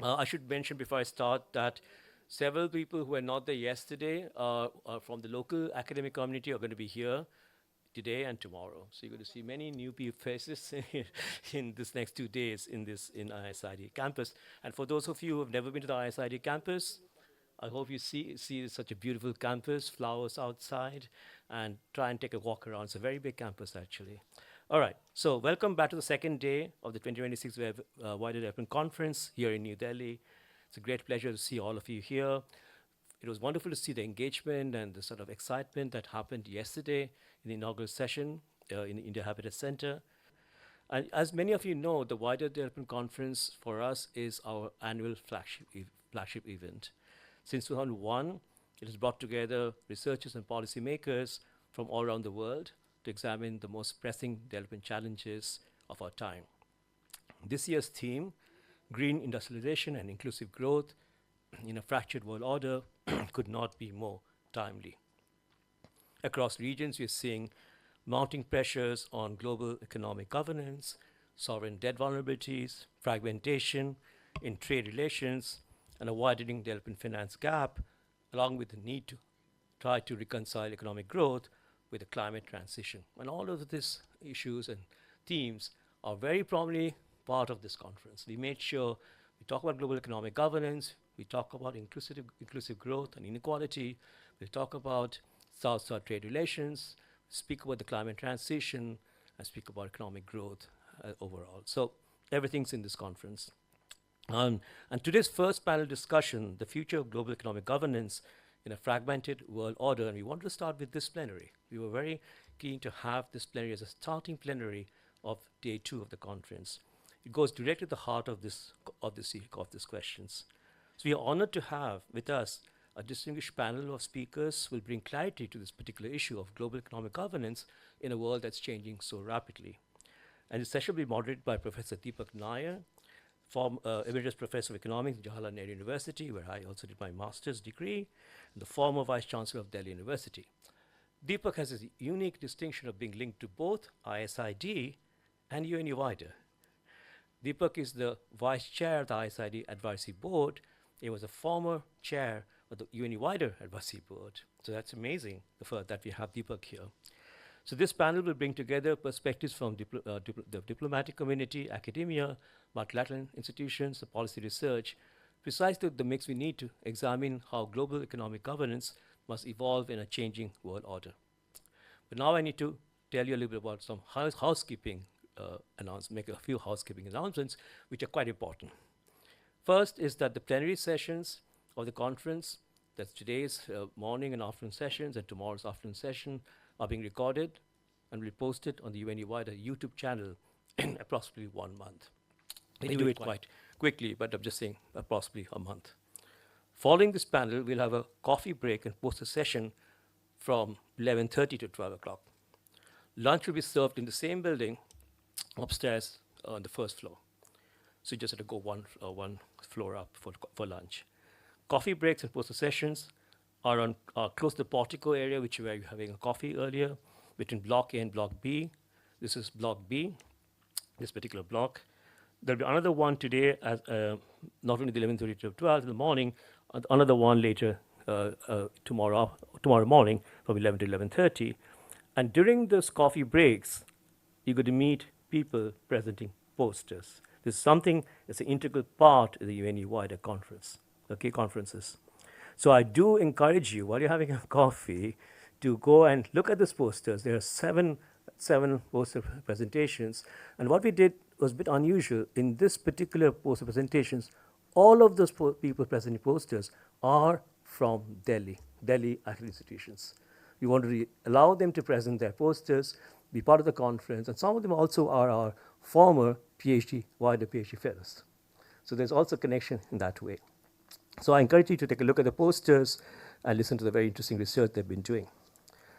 I should mention before I start that several people who were not there yesterday from the local academic community are going to be here today and tomorrow. So you're going to see many new faces in this next 2 days in ISID campus. And for those of you who have never been to the ISID campus, I hope you see such a beautiful campus, flowers outside, and try and take a walk around. It's a very big campus, actually. All right, so welcome back to the second day of the 2026 Wider Development Conference here in New Delhi. It's a great pleasure to see all of you here. It was wonderful to see the engagement and the sort of excitement that happened yesterday in the inaugural session in the India Habitat Center. And as many of you know, the Wider Development Conference for us is our annual flagship event. Since 2001, it has brought together researchers and policymakers from all around the world to examine the most pressing development challenges of our time. This year's theme, Green Industrialization and Inclusive Growth in a Fractured World Order, could not be more timely. Across regions, we are seeing mounting pressures on global economic governance, sovereign debt vulnerabilities, fragmentation in trade relations, and a widening development finance gap, along with the need to try to reconcile economic growth with the climate transition. And all of these issues and themes are very prominently part of this conference. We made sure we talk about global economic governance, we talk about inclusive growth and inequality, we talk about South-South trade relations, speak about the climate transition, and speak about economic growth overall. So everything's in this conference. And today's first panel discussion, the future of global economic governance in a fragmented world order, and we wanted to start with this plenary. We were very keen to have this plenary as a starting plenary of day 2 of the conference. It goes directly to the heart of these questions. So we are honored to have with us a distinguished panel of speakers who will bring clarity to this particular issue of global economic governance in a world that's changing so rapidly. And the session will be moderated by Professor Deepak Nair, Emeritus Professor of Economics at Jawaharlal Nehru University, where I also did my master's degree, and the former Vice Chancellor of Delhi University. Deepak has a unique distinction of being linked to both ISID and UNE Wider. Deepak is the Vice Chair of the ISID Advisory Board. He was a former Chair of the UNE Wider Advisory Board. So that's amazing that we have Deepak here. So this panel will bring together perspectives from the diplomatic community, academia, multilateral institutions, the policy research, precisely the mix we need to examine how global economic governance must evolve in a changing world order. But now I need to tell you a little bit about some housekeeping make a few housekeeping announcements, which are quite important. First is that the plenary sessions of the conference, that's today's morning and afternoon sessions and tomorrow's afternoon session, are being recorded and will be posted on the UNE Wider YouTube channel in approximately 1 month. They do it quite quickly, but I'm just saying approximately a month. Following this panel, we'll have a coffee break and poster session from 11:30 to 12 o'clock. Lunch will be served in the same building upstairs on the first floor. So you just have to go one floor up for lunch. Coffee breaks and poster sessions are close to the portico area, which we were having a coffee earlier, between Block A and Block B. This is Block B, this particular block. There'll be another one today, not only the 11:30 to 12 in the morning, another one later tomorrow morning from 11 to 11:30. And during those coffee breaks, you're going to meet people presenting posters. This is something that's an integral part of the UNE Wider conferences. So I do encourage you, while you're having a coffee, to go and look at these posters. There are seven poster presentations. And what we did was a bit unusual. In this particular poster presentations, all of those people presenting posters are from Delhi academic institutions. We want to allow them to present their posters, be part of the conference, and some of them also are our former Wider PhD fellows. So there's also a connection in that way. So I encourage you to take a look at the posters and listen to the very interesting research they've been doing.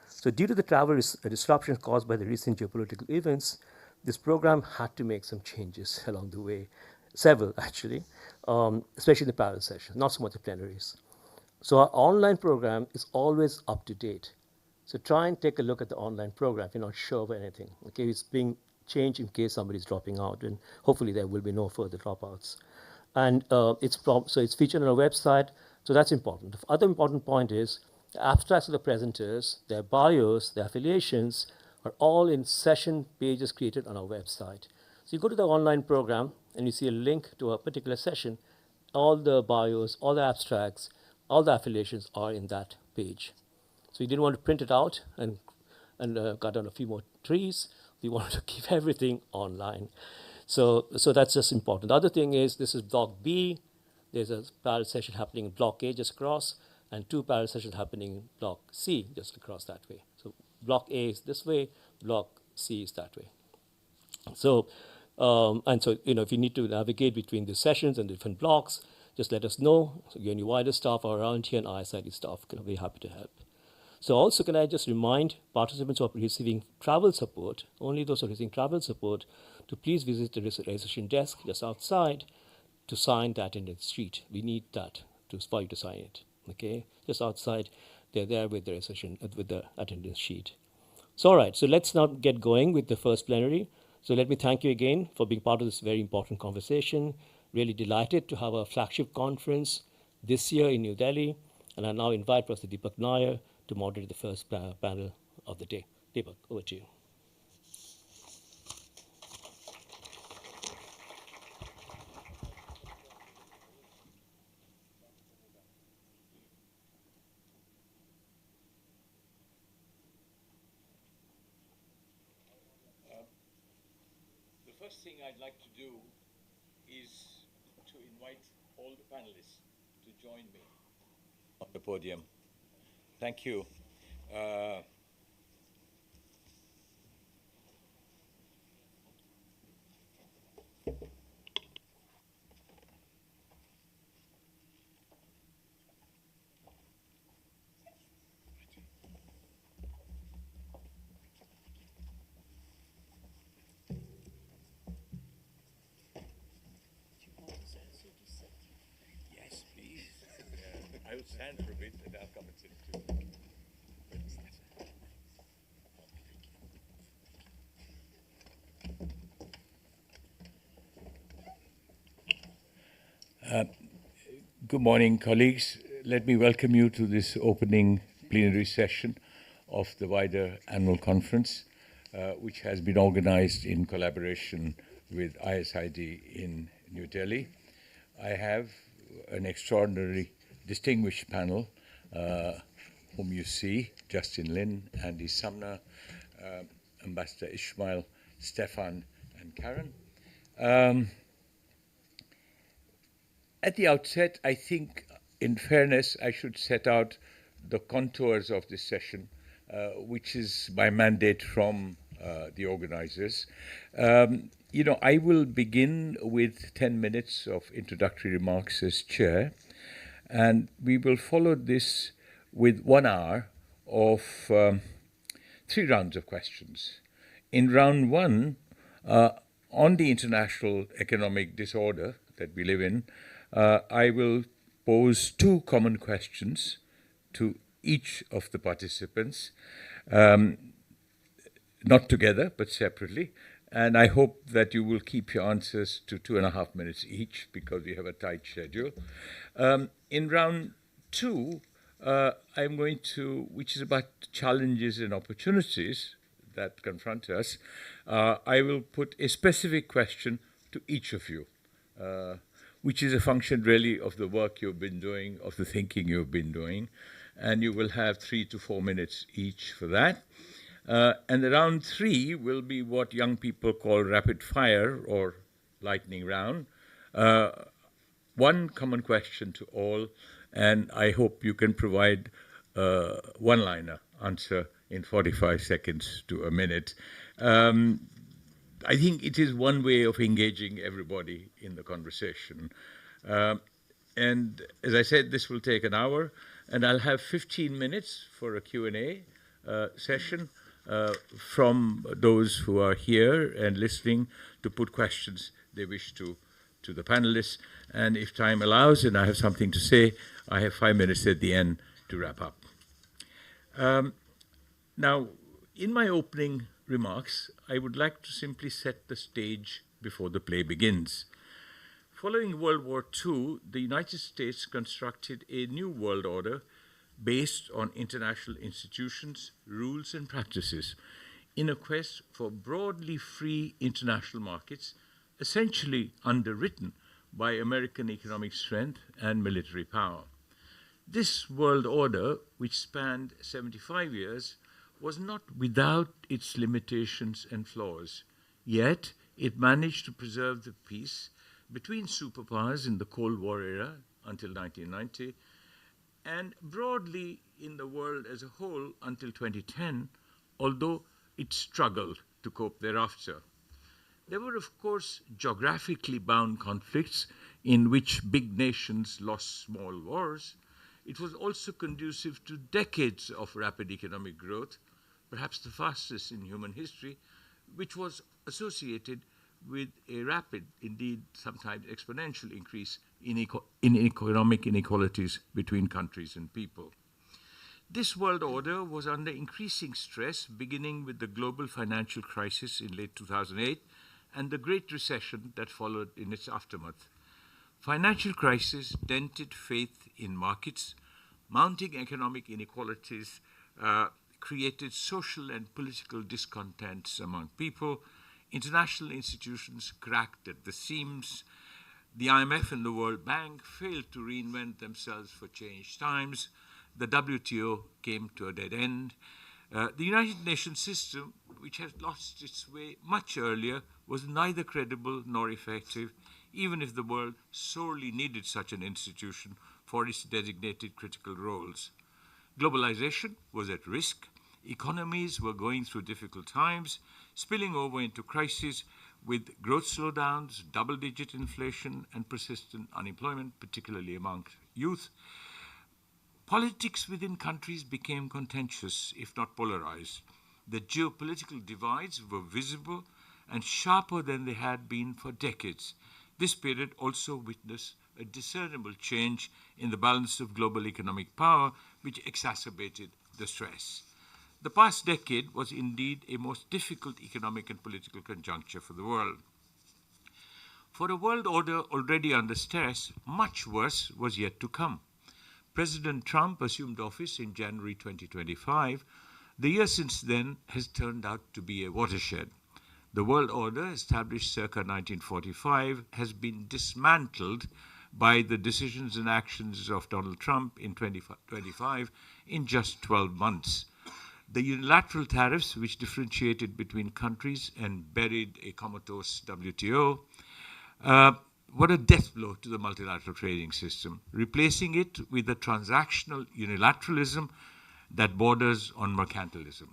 So due to the travel disruptions caused by the recent geopolitical events, this program had to make some changes along the way, several actually, especially in the parallel sessions, not so much the plenaries. So our online program is always up to date. So try and take a look at the online program if you're not sure of anything. Okay, it's being changed in case somebody's dropping out, and hopefully there will be no further dropouts. And so it's featured on our website. So that's important. The other important point is the abstracts of the presenters, their bios, their affiliations are all in session pages created on our website. So you go to the online program and you see a link to a particular session. All the bios, all the abstracts, all the affiliations are in that page. So we didn't want to print it out and cut down a few more trees. We wanted to keep everything online. So that's just important. The other thing is this is block B. There's a parallel session happening in block A just across, and two parallel sessions happening in block C just across that way. So block A is this way, block C is that way. So, and so, if you need to navigate between the sessions and different blocks, just let us know. So again, your wider staff are around here and ISID staff can be happy to help. So also, can I just remind participants who are receiving travel support, only those who are receiving travel support, to please visit the registration desk just outside to sign the attendance sheet. We need that for you to sign it. Okay, just outside, they're there with the registration with the attendance sheet. So all right, so let's now get going with the first plenary. So let me thank you again for being part of this very important conversation. Really delighted to have a flagship conference this year in New Delhi, and I now invite Professor Deepak Nair to moderate the first panel of the day. Deepak, over to you. The first thing I'd like to do is to invite all the panelists to join me on the podium. Thank you. Yes, please. I will stand for a bit and I'll come and sit too. Good morning, colleagues. Let me welcome you to this opening plenary session of the wider annual conference, which has been organized in collaboration with ISID in New Delhi. I have an extraordinary distinguished panel whom you see, Justin Lin, Andy Sumner, Ambassador Ismail, Stefan, and Karen. At the outset, I think, in fairness, I should set out the contours of this session, which is my mandate from the organizers. I will begin with 10 minutes of introductory remarks as chair, and we will follow this with 1 hour of 3 rounds of questions. In round 1, on the international economic disorder that we live in, I will pose 2 common questions to each of the participants, not together, but separately. And I hope that you will keep your answers to 2.5 minutes each, because we have a tight schedule. In round 2, I'm going to, which is about challenges and opportunities that confront us, I will put a specific question to each of you, which is a function really of the work you've been doing, of the thinking you've been doing. And you will have 3 to 4 minutes each for that. And the round 3 will be what young people call rapid fire or lightning round. 1 common question to all, and I hope you can provide a one-liner answer in 45 seconds to a minute. I think it is one way of engaging everybody in the conversation. And as I said, this will take an hour, and I'll have 15 minutes for a Q&A session from those who are here and listening to put questions they wish to the panelists. And if time allows and I have something to say, I have 5 minutes at the end to wrap up. Now, in my opening remarks, I would like to simply set the stage before the play begins. Following World War II, the United States constructed a new world order based on international institutions, rules, and practices in a quest for broadly free international markets, essentially underwritten by American economic strength and military power. This world order, which spanned 75 years, was not without its limitations and flaws. Yet, it managed to preserve the peace between superpowers in the Cold War era until 1990, and broadly in the world as a whole until 2010, although it struggled to cope thereafter. There were, of course, geographically bound conflicts in which big nations lost small wars. It was also conducive to decades of rapid economic growth, perhaps the fastest in human history, which was associated with a rapid, indeed sometimes exponential increase in economic inequalities between countries and people. This world order was under increasing stress, beginning with the global financial crisis in late 2008 and the Great Recession that followed in its aftermath. Financial crisis dented faith in markets, mounting economic inequalities created social and political discontents among people, international institutions cracked at the seams, the IMF and the World Bank failed to reinvent themselves for changed times, the WTO came to a dead end. The United Nations system, which had lost its way much earlier, was neither credible nor effective, even if the world sorely needed such an institution for its designated critical roles. Globalization was at risk. Economies were going through difficult times, spilling over into crises with growth slowdowns, double-digit inflation, and persistent unemployment, particularly among youth. Politics within countries became contentious, if not polarized. The geopolitical divides were visible and sharper than they had been for decades. This period also witnessed a discernible change in the balance of global economic power, which exacerbated the stress. The past decade was indeed a most difficult economic and political conjuncture for the world. For a world order already under stress, much worse was yet to come. President Trump assumed office in January 2025. The year since then has turned out to be a watershed. The world order, established circa 1945, has been dismantled by the decisions and actions of Donald Trump in 2025 in just 12 months. The unilateral tariffs, which differentiated between countries and buried a comatose WTO, were a death blow to the multilateral trading system, replacing it with a transactional unilateralism that borders on mercantilism.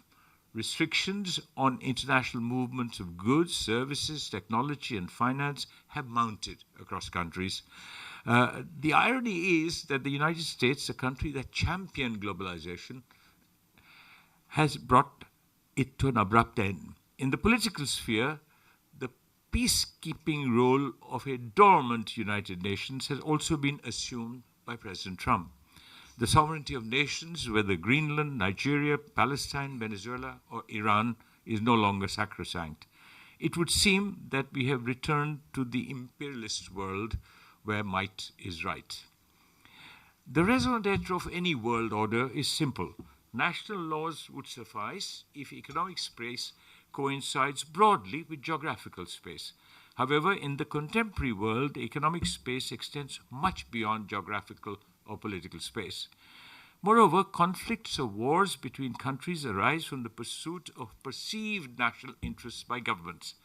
Restrictions on international movements of goods, services, technology, and finance have mounted across countries. The irony is that the United States, a country that championed globalization, has brought it to an abrupt end. In the political sphere, the peacekeeping role of a dormant United Nations has also been assumed by President Trump. The sovereignty of nations, whether Greenland, Nigeria, Palestine, Venezuela, or Iran, is no longer sacrosanct. It would seem that we have returned to the imperialist world where might is right. The raison d'etre of any world order is simple. National laws would suffice if economic space coincides broadly with geographical space. However, in the contemporary world, economic space extends much beyond geographical or political space. Moreover, conflicts or wars between countries arise from the pursuit of perceived national interests by governments.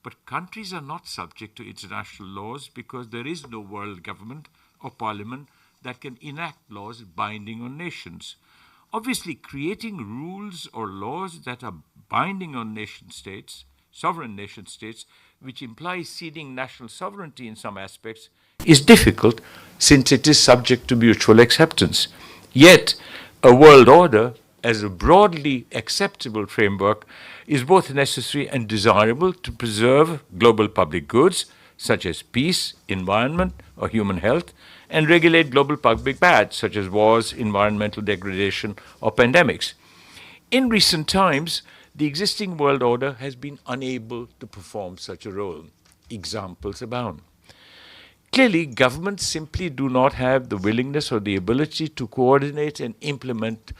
But countries are not subject to international laws because there is no world government or parliament that can enact laws binding on nations. Obviously, creating rules or laws that are binding on nation states, sovereign nation states, which implies ceding national sovereignty in some aspects, is difficult since it is subject to mutual acceptance. Yet, a world order, as a broadly acceptable framework, is both necessary and desirable to preserve global public goods, such as peace, environment, or human health, and regulate global public bads, such as wars, environmental degradation, or pandemics. In recent times, the existing world order has been unable to perform such a role. Examples abound. Clearly, governments simply do not have the willingness or the ability to coordinate and implement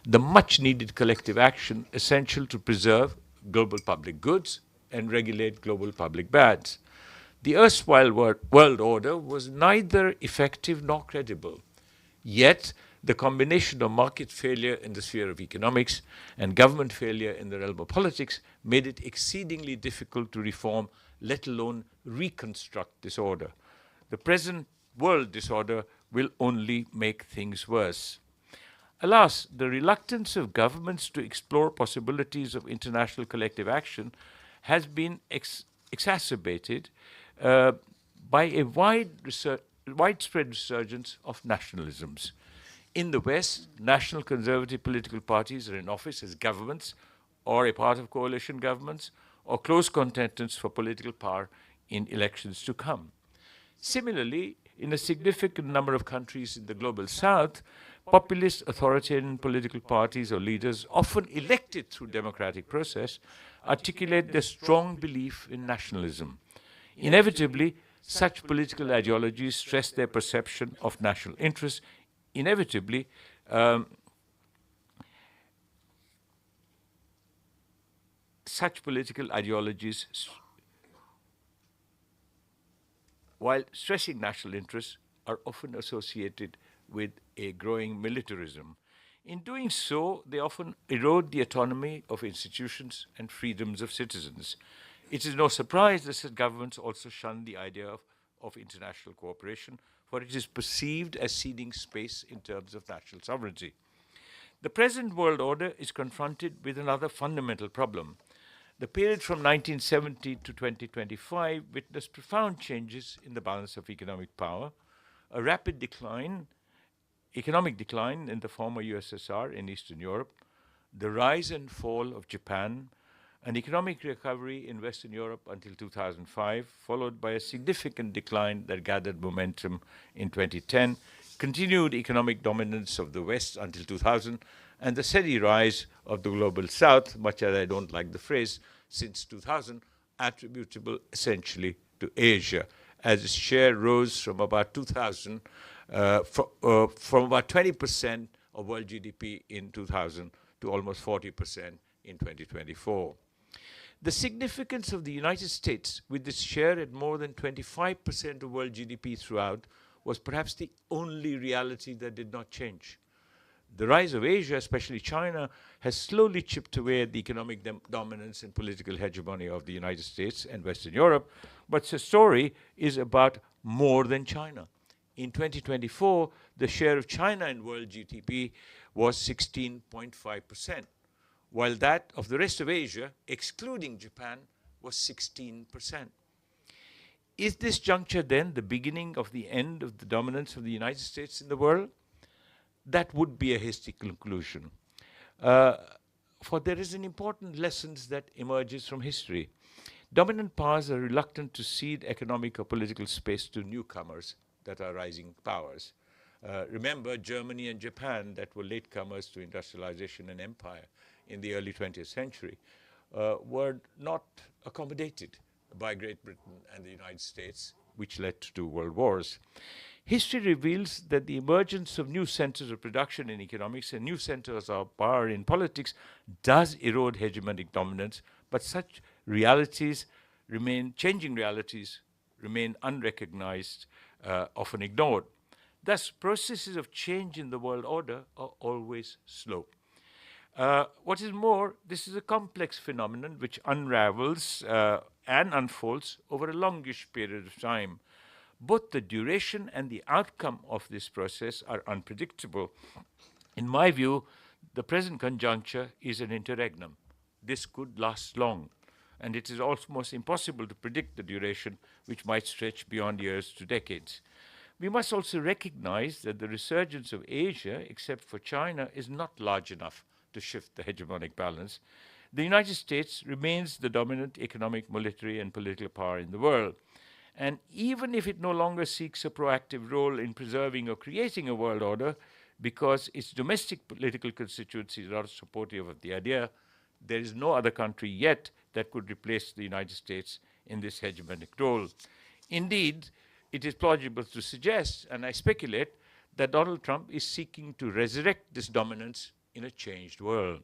the much needed collective action essential to preserve global public goods and regulate global public bads. The erstwhile world order was neither effective nor credible. Yet, the combination of market failure in the sphere of economics and government failure in the realm of politics made it exceedingly difficult to reform, let alone reconstruct this order. The present world disorder will only make things worse. Alas, the reluctance of governments to explore possibilities of international collective action has been exacerbated uh, by a widespread resurgence of nationalisms. In the West, national conservative political parties are in office as governments or a part of coalition governments or close contenders for political power in elections to come. Similarly, in a significant number of countries in the global south, populist authoritarian political parties or leaders, often elected through democratic process, articulate their strong belief in nationalism. Inevitably, such political ideologies stress their perception of national interest. Inevitably, um, such political ideologies, while stressing national interests, are often associated with a growing militarism. In doing so, they often erode the autonomy of institutions and freedoms of citizens. It is no surprise that such governments also shun the idea of international cooperation, for it is perceived as ceding space in terms of national sovereignty. The present world order is confronted with another fundamental problem. The period from 1970 to 2025 witnessed profound changes in the balance of economic power, a rapid decline, economic decline in the former USSR in Eastern Europe, the rise and fall of Japan, an economic recovery in Western Europe until 2005, followed by a significant decline that gathered momentum in 2010, continued economic dominance of the West until 2000, and the steady rise of the global South, much as I don't like the phrase, since 2000, attributable essentially to Asia, as its share rose from about 2000, from about 20% of world GDP in 2000 to almost 40% in 2024. The significance of the United States, with its share at more than 25% of world GDP throughout, was perhaps the only reality that did not change. The rise of Asia, especially China, has slowly chipped away at the economic dominance and political hegemony of the United States and Western Europe, but the story is about more than China. In 2024, the share of China in world GDP was 16.5%, while that of the rest of Asia, excluding Japan, was 16%. Is this juncture then the beginning of the end of the dominance of the United States in the world? That would be a hasty conclusion. Uh, for there is an important lesson that emerges from history. Dominant powers are reluctant to cede economic or political space to newcomers that are rising powers. Remember Germany and Japan, that were latecomers to industrialization and empire in the early 20th century, were not accommodated by Great Britain and the United States, which led to two world wars. History reveals that the emergence of new centers of production in economics and new centers of power in politics does erode hegemonic dominance, but such realities remain, changing realities remain unrecognized, often ignored. Thus, processes of change in the world order are always slow. What is more, this is a complex phenomenon which unravels and unfolds over a longish period of time. Both the duration and the outcome of this process are unpredictable. In my view, the present conjuncture is an interregnum. This could last long, and it is almost impossible to predict the duration, which might stretch beyond years to decades. We must also recognize that the resurgence of Asia, except for China, is not large enough to shift the hegemonic balance. The United States remains the dominant economic, military, and political power in the world. And even if it no longer seeks a proactive role in preserving or creating a world order, because its domestic political constituencies are supportive of the idea, there is no other country yet that could replace the United States in this hegemonic role. Indeed, it is plausible to suggest, and I speculate, that Donald Trump is seeking to resurrect this dominance in a changed world.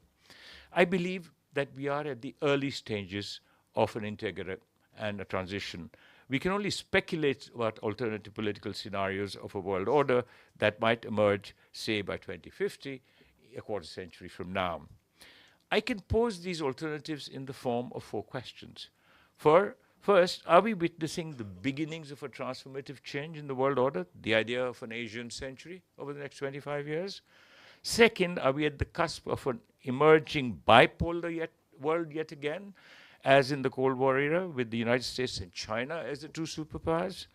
I believe that we are at the early stages of an integra and a transition. We can only speculate about alternative political scenarios of a world order that might emerge, say, by 2050, a quarter century from now. I can pose these alternatives in the form of 4 questions. First, are we witnessing the beginnings of a transformative change in the world order, the idea of an Asian century over the next 25 years? Second, are we at the cusp of an emerging bipolar world yet again, as in the Cold War era, with the United States and China as the two superpowers?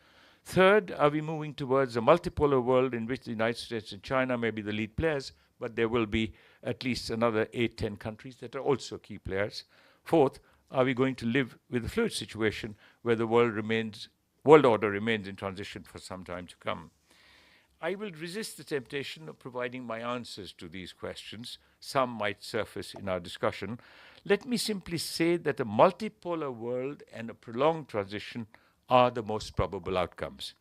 Third, are we moving towards a multipolar world in which the United States and China may be the lead players, but there will be at least another 8, 10 countries that are also key players? Fourth, are we going to live with a fluid situation where the world order remains in transition for some time to come? I will resist the temptation of providing my answers to these questions. Some might surface in our discussion. Let me simply say that a multipolar world and a prolonged transition are the most probable outcomes.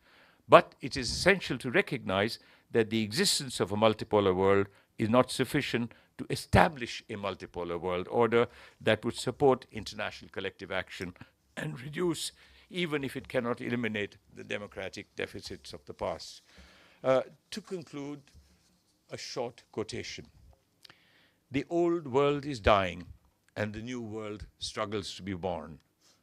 But it is essential to recognize that the existence of a multipolar world is not sufficient to establish a multipolar world order that would support international collective action and reduce, even if it cannot eliminate, the democratic deficits of the past. To conclude, a short quotation. The old world is dying, and the new world struggles to be born.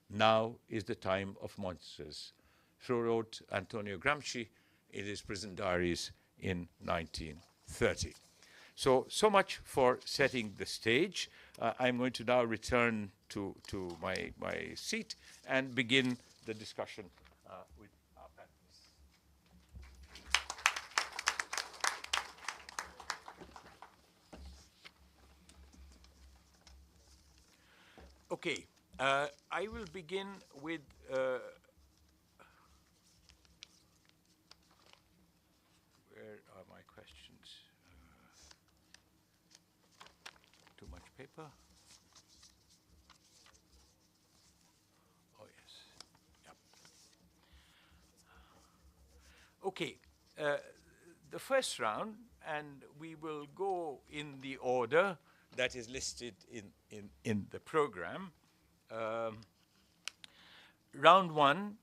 Now is the time of monsters. So wrote Antonio Gramsci in his prison diaries in 1930. So much for setting the stage. I'm going to now return to my seat and begin the discussion with our panelists. Okay, I will begin with where are my questions? Too much paper? Oh, yes. Yep. Okay, the first round, and we will go in the order that is listed in the program. Round 1,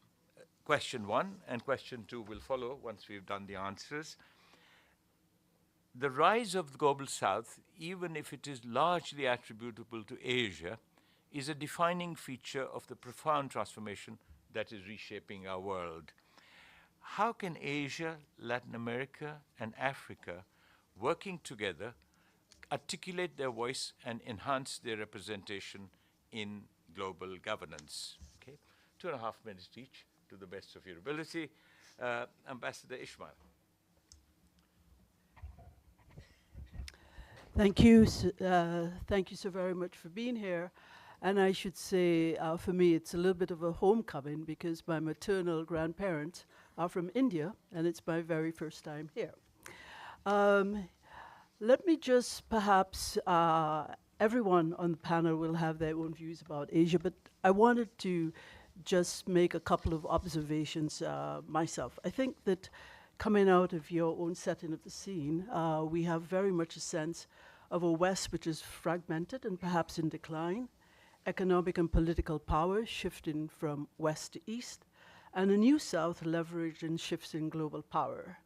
question 1, and question 2 will follow once we've done the answers. The rise of the global south, even if it is largely attributable to Asia, is a defining feature of the profound transformation that is reshaping our world. How can Asia, Latin America, and Africa, working together, articulate their voice and enhance their representation in global governance? Okay, 2.5 minutes each, to the best of your ability. Ambassador Ismail. Thank you. Thank you so very much for being here. And I should say, for me, it's a little bit of a homecoming because my maternal grandparents are from India, and it's my very first time here. Let me just perhaps, everyone on the panel will have their own views about Asia, but I wanted to just make a couple of observations myself. I think that coming out of your own setting of the scene, we have very much a sense of a West which is fragmented and perhaps in decline, economic and political power shifting from West to East, and a new South leveraged in shifts in global power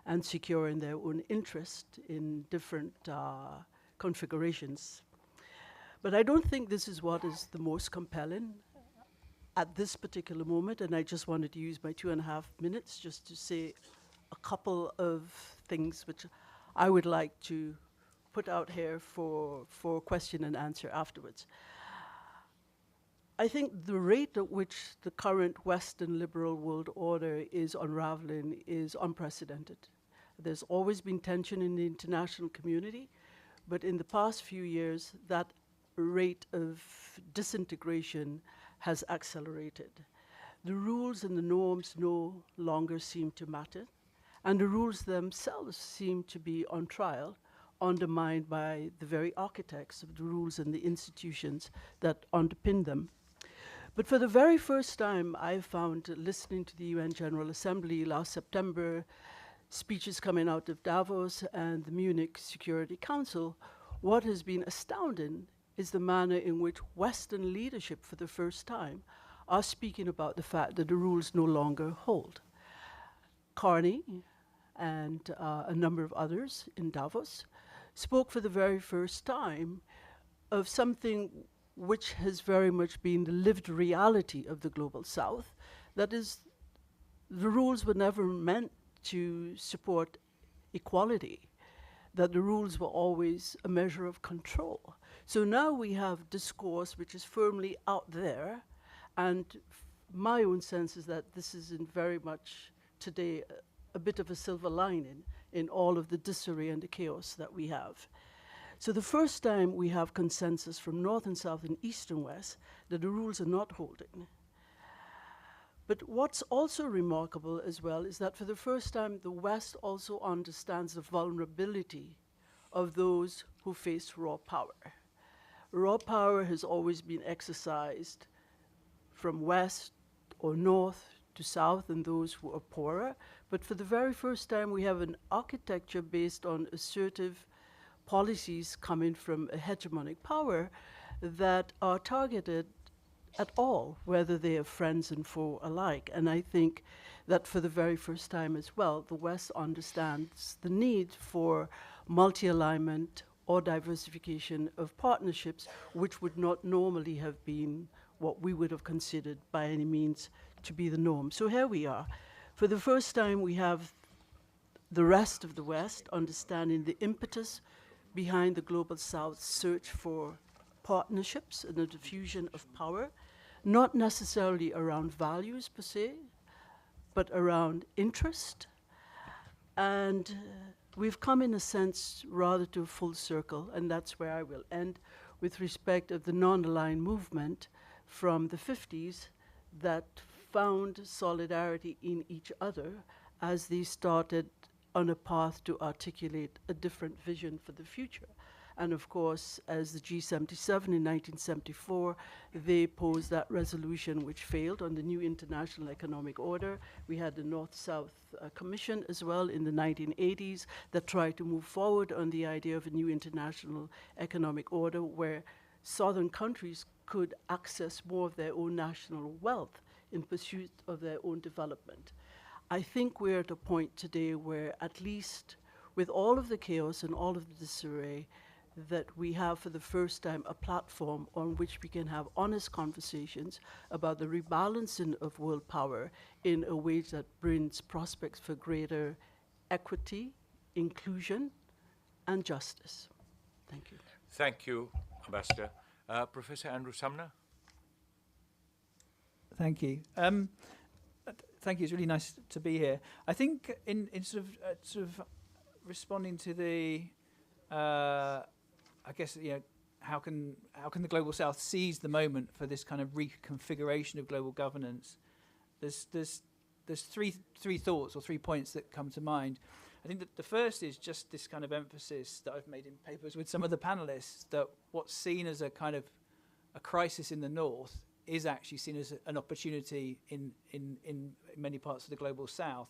and securing their own interest in different configurations. But I don't think this is what is the most compelling at this particular moment, and I just wanted to use my 2.5 minutes just to say a couple of things which I would like to put out here for question and answer afterwards. I think the rate at which the current Western liberal world order is unraveling is unprecedented. There's always been tension in the international community, but in the past few years, that rate of disintegration has accelerated. The rules and the norms no longer seem to matter, and the rules themselves seem to be on trial, undermined by the very architects of the rules and the institutions that underpin them. But for the very first time, I found, listening to the UN General Assembly last September, speeches coming out of Davos and the Munich Security Council, what has been astounding is the manner in which Western leadership, for the first time, are speaking about the fact that the rules no longer hold. Carney and a number of others in Davos spoke for the very first time of something which has very much been the lived reality of the Global South. That is, the rules were never meant to support equality, that the rules were always a measure of control. So now we have discourse which is firmly out there, and my own sense is that this is in very much today a bit of a silver lining in all of the disarray and the chaos that we have. So the first time we have consensus from North and South and East and West that the rules are not holding. But what's also remarkable as well is that for the first time the West also understands the vulnerability of those who face raw power. Raw power has always been exercised from West or North to South and those who are poorer. But for the very first time we have an architecture based on assertive policies coming from a hegemonic power that are targeted at all, whether they are friends and foe alike. And I think that for the very first time as well, the West understands the need for multi-alignment or diversification of partnerships, which would not normally have been what we would have considered by any means to be the norm. So here we are. For the first time, we have the rest of the West understanding the impetus behind the Global South's search for partnerships and the diffusion of power, not necessarily around values per se, but around interest. And we've come in a sense rather to a full circle, and that's where I will end with respect of the non-aligned movement from the 50s that found solidarity in each other as they started on a path to articulate a different vision for the future. And of course, as the G77 in 1974, they posed that resolution which failed on the new international economic order. We had the North-South Commission as well in the 1980s that tried to move forward on the idea of a new international economic order where southern countries could access more of their own national wealth in pursuit of their own development. I think we're at a point today where, at least with all of the chaos and all of the disarray, that we have for the first time a platform on which we can have honest conversations about the rebalancing of world power in a way that brings prospects for greater equity, inclusion, and justice. Thank you. Thank you, Ambassador. Professor Andrew Sumner? Thank you. Thank you. It's really nice to be here. I think in sort of responding to the, I guess, you know, how can the Global South seize the moment for this kind of reconfiguration of global governance? There's three thoughts or 3 points that come to mind. I think that the first is just this kind of emphasis that I've made in papers with some of the panelists, that what's seen as a kind of a crisis in the North is actually seen as an opportunity in many parts of the Global South.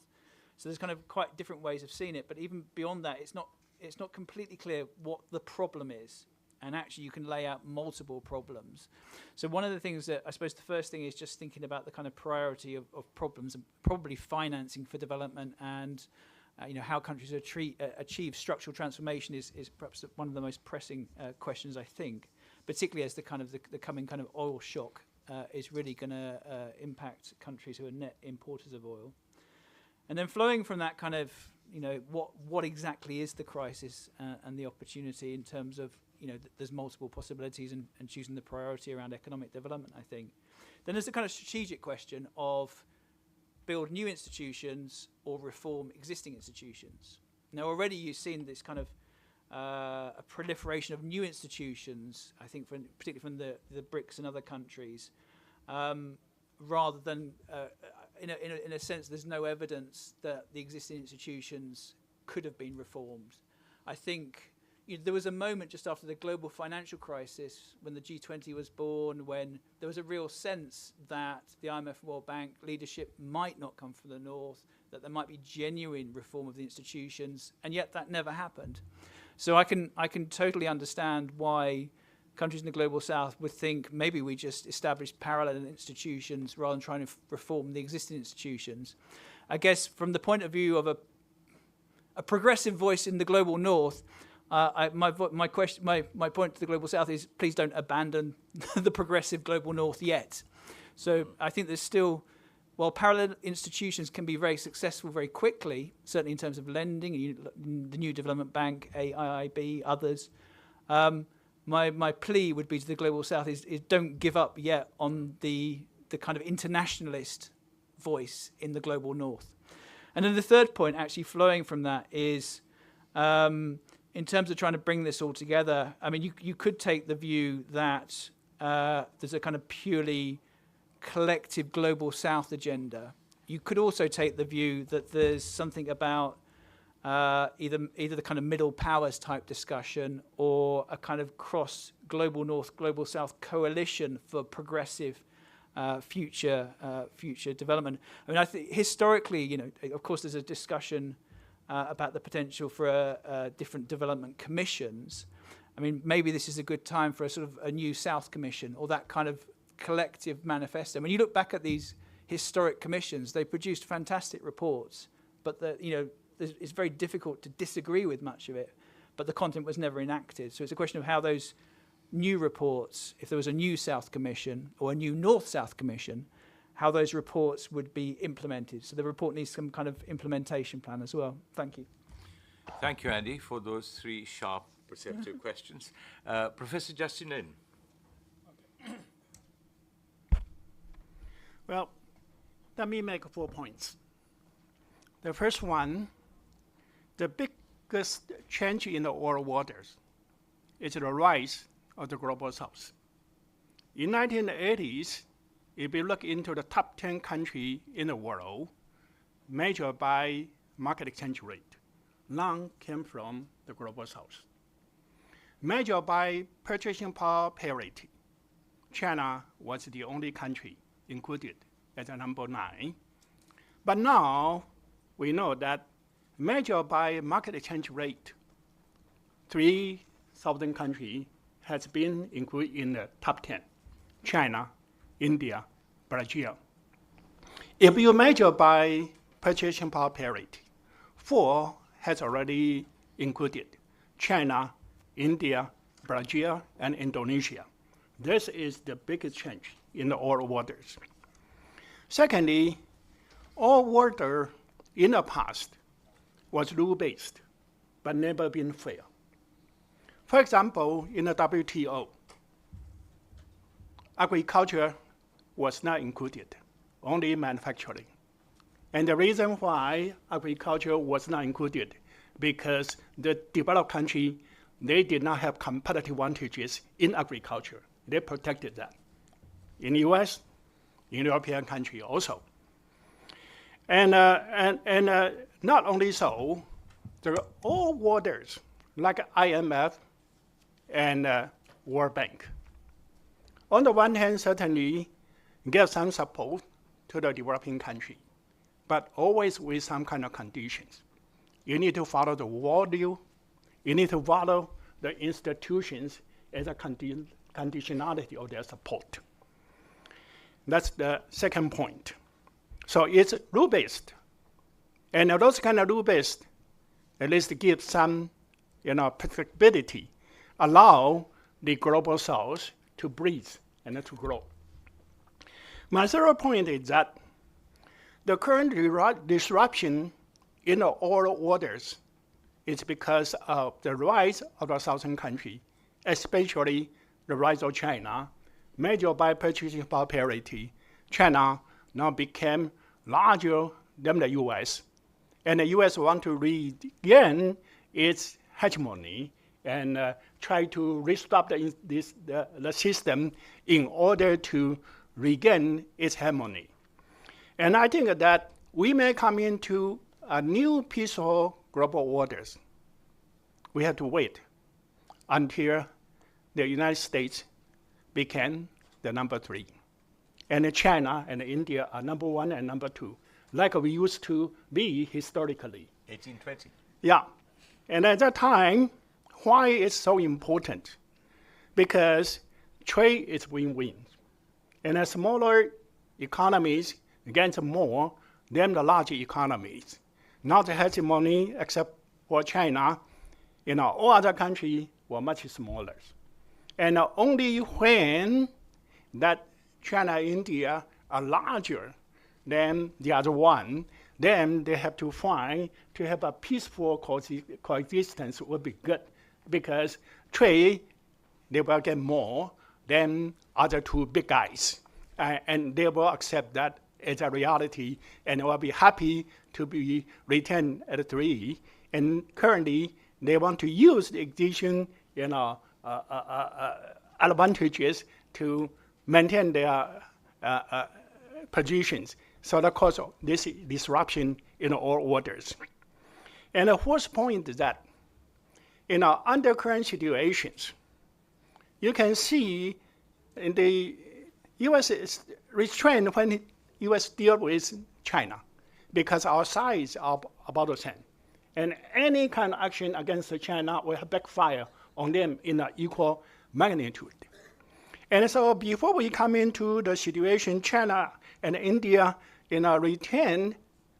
So there's kind of quite different ways of seeing it, but even beyond that, it's not completely clear what the problem is. And actually you can lay out multiple problems. So one of the things that I suppose the first thing is just thinking about the kind of priority of problems and probably financing for development, and you know, how countries achieve structural transformation is perhaps one of the most pressing questions, I think, particularly as the coming kind of oil shock is really going to impact countries who are net importers of oil. And then flowing from that kind of, you know, what exactly is the crisis and the opportunity in terms of, you know, there's multiple possibilities and choosing the priority around economic development, I think. Then there's the kind of strategic question of build new institutions or reform existing institutions. Now already you've seen this kind of a proliferation of new institutions, I think, particularly from the BRICS and other countries, rather than, in a sense, there's no evidence that the existing institutions could have been reformed. I think, there was a moment just after the global financial crisis when the G20 was born, when there was a real sense that the IMF and World Bank leadership might not come from the North, that there might be genuine reform of the institutions, and yet that never happened. So I can totally understand why countries in the global South would think maybe we just establish parallel institutions rather than trying to reform the existing institutions. I guess from the point of view of a progressive voice in the global North, my point to the global South is please don't abandon the progressive global North yet. So I think there's still, while parallel institutions can be very successful very quickly, certainly in terms of lending, the New Development Bank, AIIB, others, my plea would be to the global South is don't give up yet on the kind of internationalist voice in the global North. And then the third point, actually flowing from that, is in terms of trying to bring this all together, I mean, you could take the view that there's a kind of purely collective global South agenda. You could also take the view that there's something about either the kind of middle powers type discussion or a kind of cross global North, global South coalition for progressive future development. I mean, I think historically, of course, there's a discussion about the potential for different development commissions. I mean, maybe this is a good time for a sort of a new South Commission or that kind of collective manifesto. When you look back at these historic commissions, they produced fantastic reports, but it's very difficult to disagree with much of it, but the content was never enacted. So it's a question of how those new reports, if there was a new South Commission or a new North-South Commission, how those reports would be implemented. So the report needs some kind of implementation plan as well. Thank you. Thank you, Andy, for those three sharp, perceptive questions. Professor Justin Lin. Well, let me make 4 points. The first one, the biggest change in the world waters is the rise of the global South. In 1980s, if you look into the top 10 countries in the world, measured by market exchange rate, none came from the global South. Measured by purchasing power parity, China was the only country included as a number 9. But now we know that measured by market exchange rate, 3 southern countries has been included in the top 10, China, India, Brazil. If you measure by purchasing power parity, 4 has already included China, India, Brazil, and Indonesia. This is the biggest change in the oil waters. Secondly, oil water in the past was rule-based, but never been fair. For example, in the WTO, agriculture was not included, only manufacturing. And the reason why agriculture was not included, because the developed country, they did not have competitive advantages in agriculture. They protected that. In the US, in European country also. And not only so, the oil waters, like IMF and World Bank, on the one hand, certainly give some support to the developing country, but always with some kind of conditions. You need to follow the value, you need to follow the institutions as a conditionality of their support. That's the second point. So it's rule-based. And those kind of rule-based at least give some predictability, allow the global South to breathe and to grow. My third point is that the current disruption in the oil waters is because of the rise of the southern country, especially the rise of China, measured by purchasing power parity. China now became larger than the US, and the US want to regain its hegemony and try to restart the system in order to regain its hegemony. And I think that we may come into a new peaceful global orders. We have to wait until the United States became the number 3. And China and India are number 1 and number 2, like we used to be historically. 1820. Yeah. And at that time, why it's so important? Because trade is win-win. And the smaller economies get more than the large economies. Not the hegemony except for China. All other countries were much smaller. And only when that China and India are larger than the other one, then they have to find to have a peaceful coexistence would be good, because trade, they will get more than other two big guys. And they will accept that as a reality, and will be happy to be retained at 3. And currently, they want to use the existing, advantages to maintain their positions. So that causes this disruption in all orders. And the fourth point is that in under current situations, you can see in the U.S. is restrained when U.S. deal with China, because our size are about the same. And any kind of action against China will backfire on them in an equal magnitude. And so before we come into the situation, China and India regain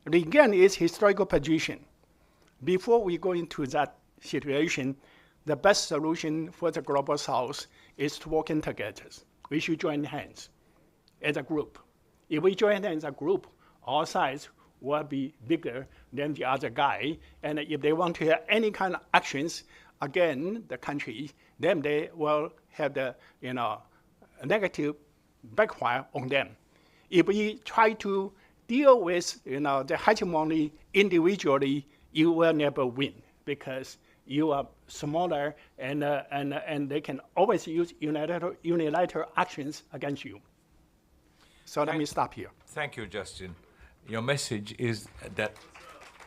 its historical position. Before we go into that situation, the best solution for the global south is to work together. We should join hands as a group. If we join hands as a group, our size will be bigger than the other guy. And if they want to have any kind of actions against the country, then they will have the negative backfire on them. If we try to deal with the hegemony individually, you will never win, because you are smaller, and they can always use unilateral actions against you. So let me stop here. Thank you, Justin. Your message is that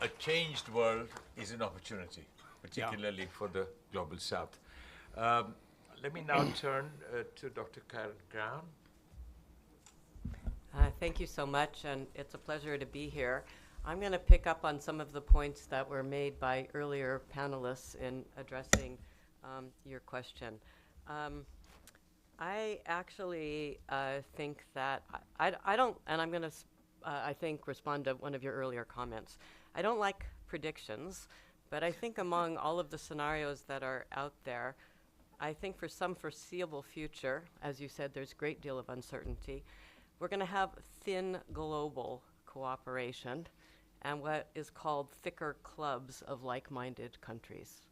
a changed world is an opportunity, particularly for the global south. Let me now turn to Dr. Karen Brown. Thank you so much, and it's a pleasure to be here. I'm going to pick up on some of the points that were made by earlier panelists in addressing your question. I actually think that I don't, and I'm going to, I think, respond to one of your earlier comments. I don't like predictions, but I think among all of the scenarios that are out there, I think for some foreseeable future, as you said, there's a great deal of uncertainty. We're going to have thin global cooperation and what is called thicker clubs of like-minded countries.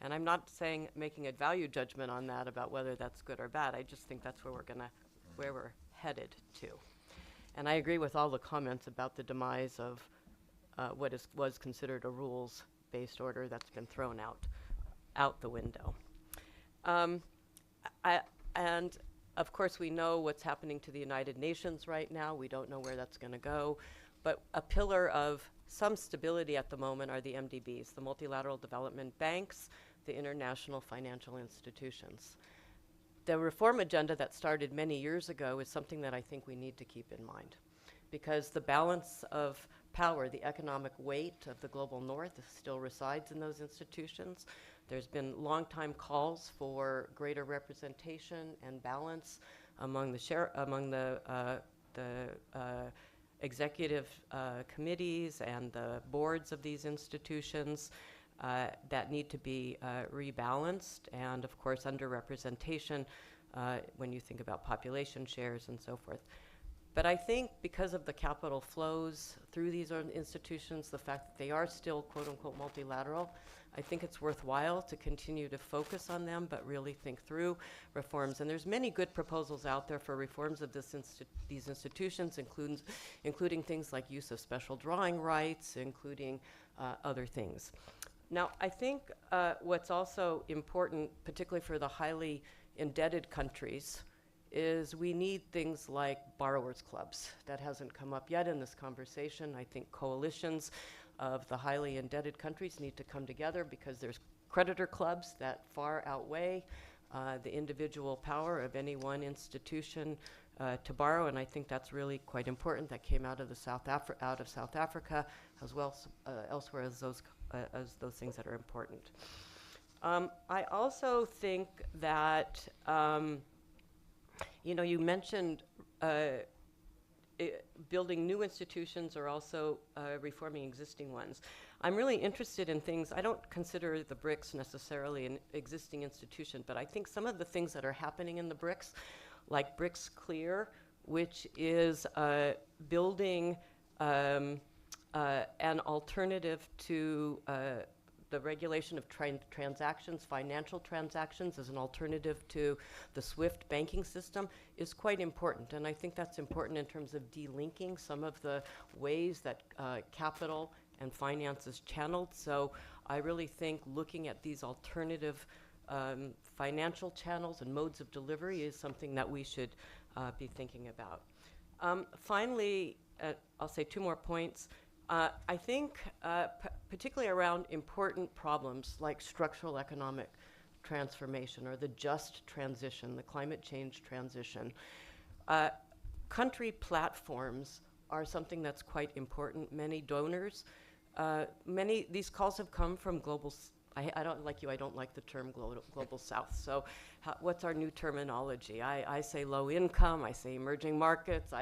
And I'm not saying making a value judgment on that about whether that's good or bad. I just think that's where we're headed to. And I agree with all the comments about the demise of what was considered a rules-based order that's been thrown out the window. And of course, we know what's happening to the United Nations right now. We don't know where that's going to go. But a pillar of some stability at the moment are the MDBs, the multilateral development banks, the international financial institutions. The reform agenda that started many years ago is something that I think we need to keep in mind, because the balance of power, the economic weight of the global north still resides in those institutions. There's been long-time calls for greater representation and balance among the executive committees and the boards of these institutions that need to be rebalanced, and of course underrepresentation when you think about population shares and so forth. But I think because of the capital flows through these institutions, the fact that they are still quote-unquote multilateral, I think it's worthwhile to continue to focus on them, but really think through reforms. And there's many good proposals out there for reforms of these institutions, including things like use of special drawing rights, including other things. Now, I think what's also important, particularly for the highly indebted countries, is we need things like borrowers' clubs. That hasn't come up yet in this conversation. I think coalitions of the highly indebted countries need to come together because there's creditor clubs that far outweigh the individual power of any one institution to borrow, and I think that's really quite important. That came out of South Africa, as well elsewhere as those things that are important. I also think that you mentioned building new institutions or also reforming existing ones. I'm really interested in things. I don't consider the BRICS necessarily an existing institution, but I think some of the things that are happening in the BRICS, like BRICS Clear, which is building an alternative to the regulation of transactions, financial transactions, as an alternative to the SWIFT banking system, is quite important. And I think that's important in terms of delinking some of the ways that capital and finance is channeled. So I really think looking at these alternative financial channels and modes of delivery is something that we should be thinking about. Finally, I'll say two more points. I think particularly around important problems like structural economic transformation or the just transition, the climate change transition, country platforms are something that's quite important. Many donors, these calls have come from global. I don't like you. I don't like the term global South. So, what's our new terminology? I say low income. I say emerging markets.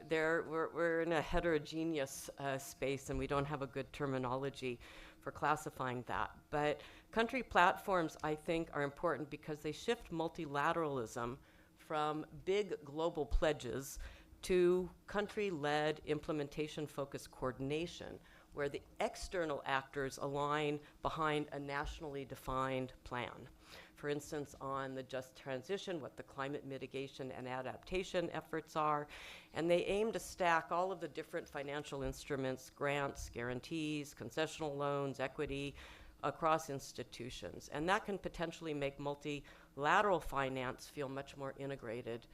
We're in a heterogeneous space, and we don't have a good terminology for classifying that. But country platforms, I think, are important because they shift multilateralism from big global pledges to country-led implementation-focused coordination, where the external actors align behind a nationally defined plan. For instance, on the just transition, what the climate mitigation and adaptation efforts are, and they aim to stack all of the different financial instruments, grants, guarantees, concessional loans, equity, across institutions. And that can potentially make multilateral finance feel much more integrated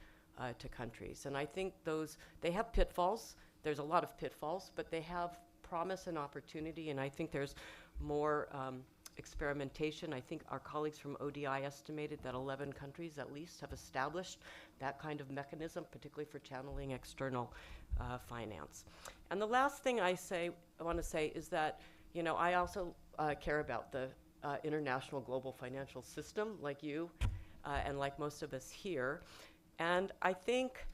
to countries. And I think they have pitfalls. There's a lot of pitfalls, but they have promise and opportunity, and I think there's more experimentation. I think our colleagues from ODI estimated that 11 countries at least have established that kind of mechanism, particularly for channeling external finance. And the last thing I want to say is that, I also care about the international global financial system, like you, and like most of us here. And I think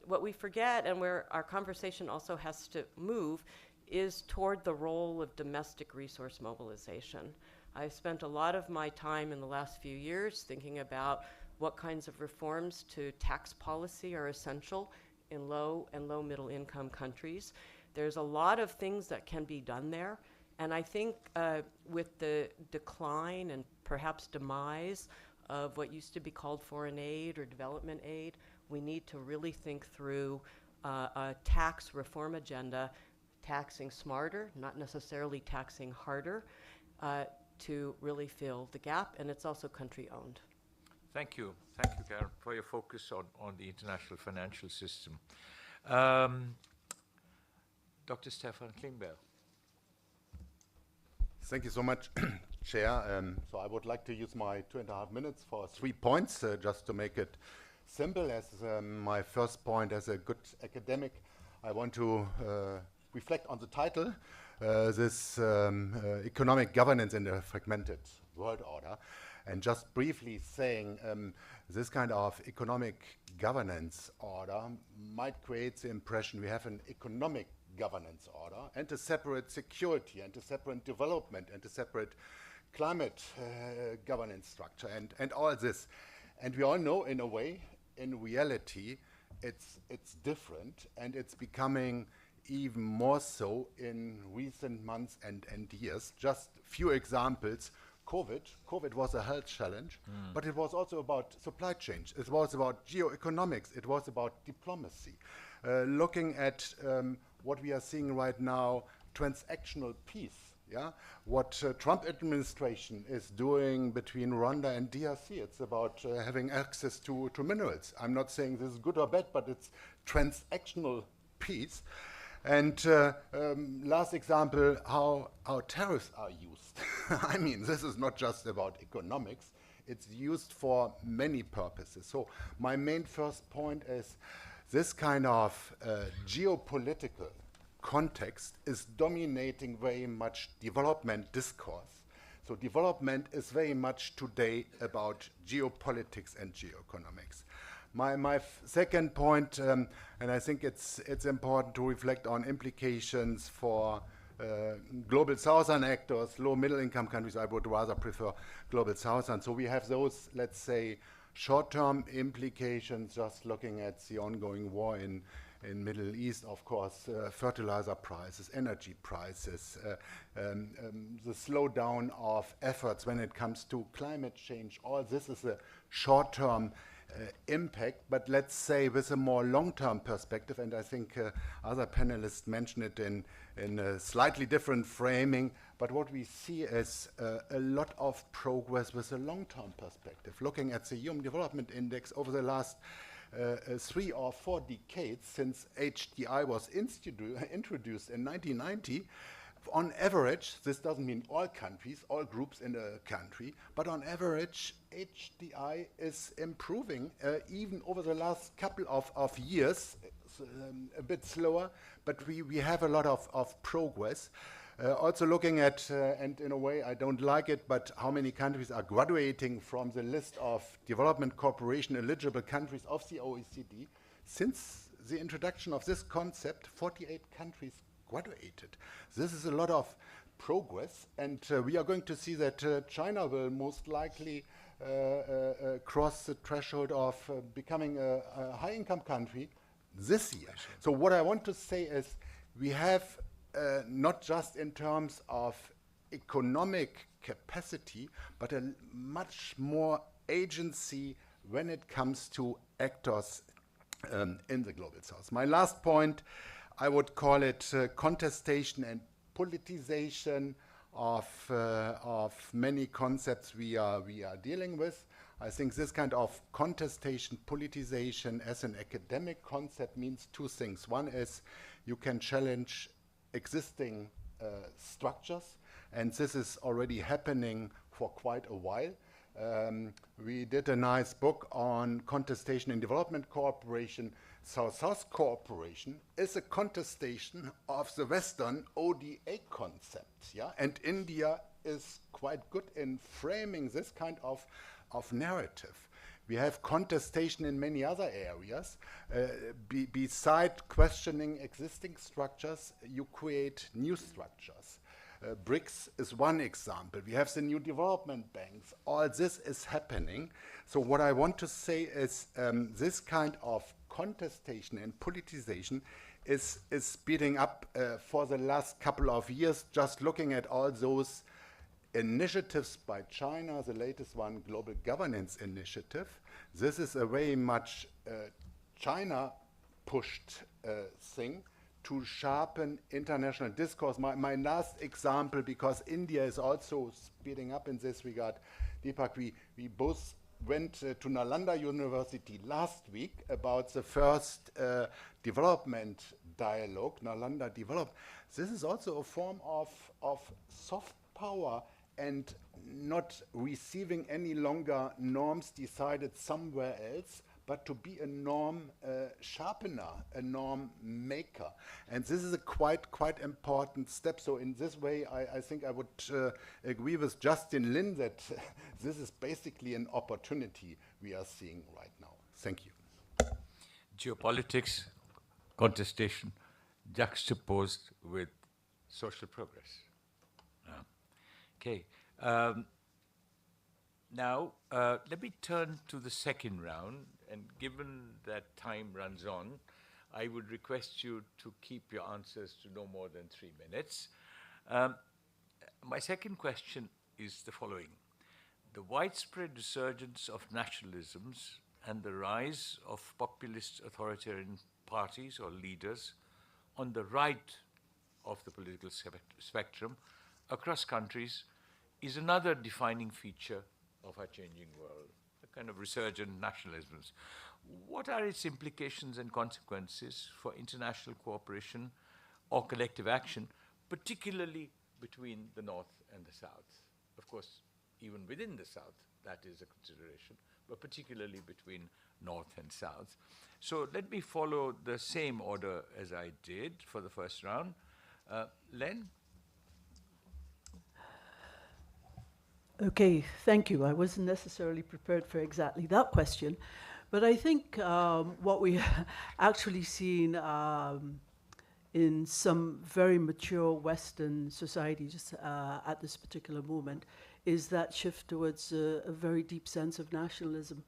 what we forget, and where our conversation also has to move, is toward the role of domestic resource mobilization. I've spent a lot of my time in the last few years thinking about what kinds of reforms to tax policy are essential in low and low middle income countries. There's a lot of things that can be done there, and I think with the decline and perhaps demise of what used to be called foreign aid or development aid, we need to really think through a tax reform agenda, taxing smarter, not necessarily taxing harder, to really fill the gap, and it's also country-owned. Thank you, Karen, for your focus on the international financial system. Dr. Stefan Klingberg. Thank you so much, Chair. So I would like to use my 2.5 minutes for 3 points, just to make it simple. As my first point, as a good academic, I want to reflect on the title, this economic governance in a fragmented world order, and just briefly saying this kind of economic governance order might create the impression we have an economic governance order and a separate security and a separate development and a separate climate governance structure and all this. And we all know, in a way, in reality, it's different, and it's becoming even more so in recent months and years. Just few examples. COVID was a health challenge, but it was also about supply chains. It was about geoeconomics. It was about diplomacy. Looking at what we are seeing right now, transactional peace. Yeah, what Trump administration is doing between Rwanda and DRC. It's about having access to minerals. I'm not saying this is good or bad, but it's transactional peace. And last example, how tariffs are used. I mean, this is not just about economics. It's used for many purposes. So my main first point is this kind of geopolitical context is dominating very much development discourse. So development is very much today about geopolitics and geoeconomics. My second point, and I think it's important to reflect on implications for global southern actors, low middle income countries. I would rather prefer global southern. So we have those, let's say, short-term implications, just looking at the ongoing war in Middle East, of course, fertilizer prices, energy prices, the slowdown of efforts when it comes to climate change. All this is a short-term impact, but let's say with a more long-term perspective, and I think other panelists mentioned it in a slightly different framing, but what we see is a lot of progress with a long-term perspective. Looking at the Human Development Index over the last 3 or 4 decades since HDI was introduced in 1990, on average, this doesn't mean all countries, all groups in a country, but on average, HDI is improving even over the last couple of years, a bit slower, but we have a lot of progress. Also looking at, and in a way I don't like it, but how many countries are graduating from the list of development cooperation eligible countries of the OECD. Since the introduction of this concept, 48 countries graduated. This is a lot of progress, and we are going to see that China will most likely cross the threshold of becoming a high-income country this year. So what I want to say is we have not just in terms of economic capacity, but a much more agency when it comes to actors in the Global South. My last point, I would call it contestation and politicization of many concepts we are dealing with. I think this kind of contestation, politicization as an academic concept means two things. One is you can challenge existing structures, and this is already happening for quite a while. We did a nice book on contestation in development cooperation. South-South cooperation is a contestation of the Western ODA concept, yeah? And India is quite good in framing this kind of narrative. We have contestation in many other areas. Beside questioning existing structures, you create new structures. BRICS is one example. We have the new development banks. All this is happening. So what I want to say is this kind of contestation and politicization is speeding up for the last couple of years. Just looking at all those initiatives by China, the latest one, Global Governance Initiative. This is a very much China-pushed thing to sharpen international discourse. My last example, because India is also speeding up in this regard, Deepak, we both went to Nalanda University last week about the first development dialogue, Nalanda Develop. This is also a form of soft power and not receiving any longer norms decided somewhere else, but to be a norm sharpener, a norm maker. And this is a quite important step. So in this way, I think I would agree with Justin Lin that this is basically an opportunity we are seeing right now. Thank you. Geopolitics, contestation, juxtaposed with social progress. Okay. Now, let me turn to the second round, and given that time runs on, I would request you to keep your answers to no more than 3 minutes. My second question is the following. The widespread resurgence of nationalisms and the rise of populist authoritarian parties or leaders on the right of the political spectrum across countries is another defining feature of our changing world, a kind of resurgent nationalisms. What are its implications and consequences for international cooperation or collective action, particularly between the North and the South. Of course, even within the South, that is a consideration, but particularly between North and South. So let me follow the same order as I did for the first round. Len? Okay, thank you. I wasn't necessarily prepared for exactly that question, but I think what we actually seen in some very mature Western societies at this particular moment is that shift towards a very deep sense of nationalism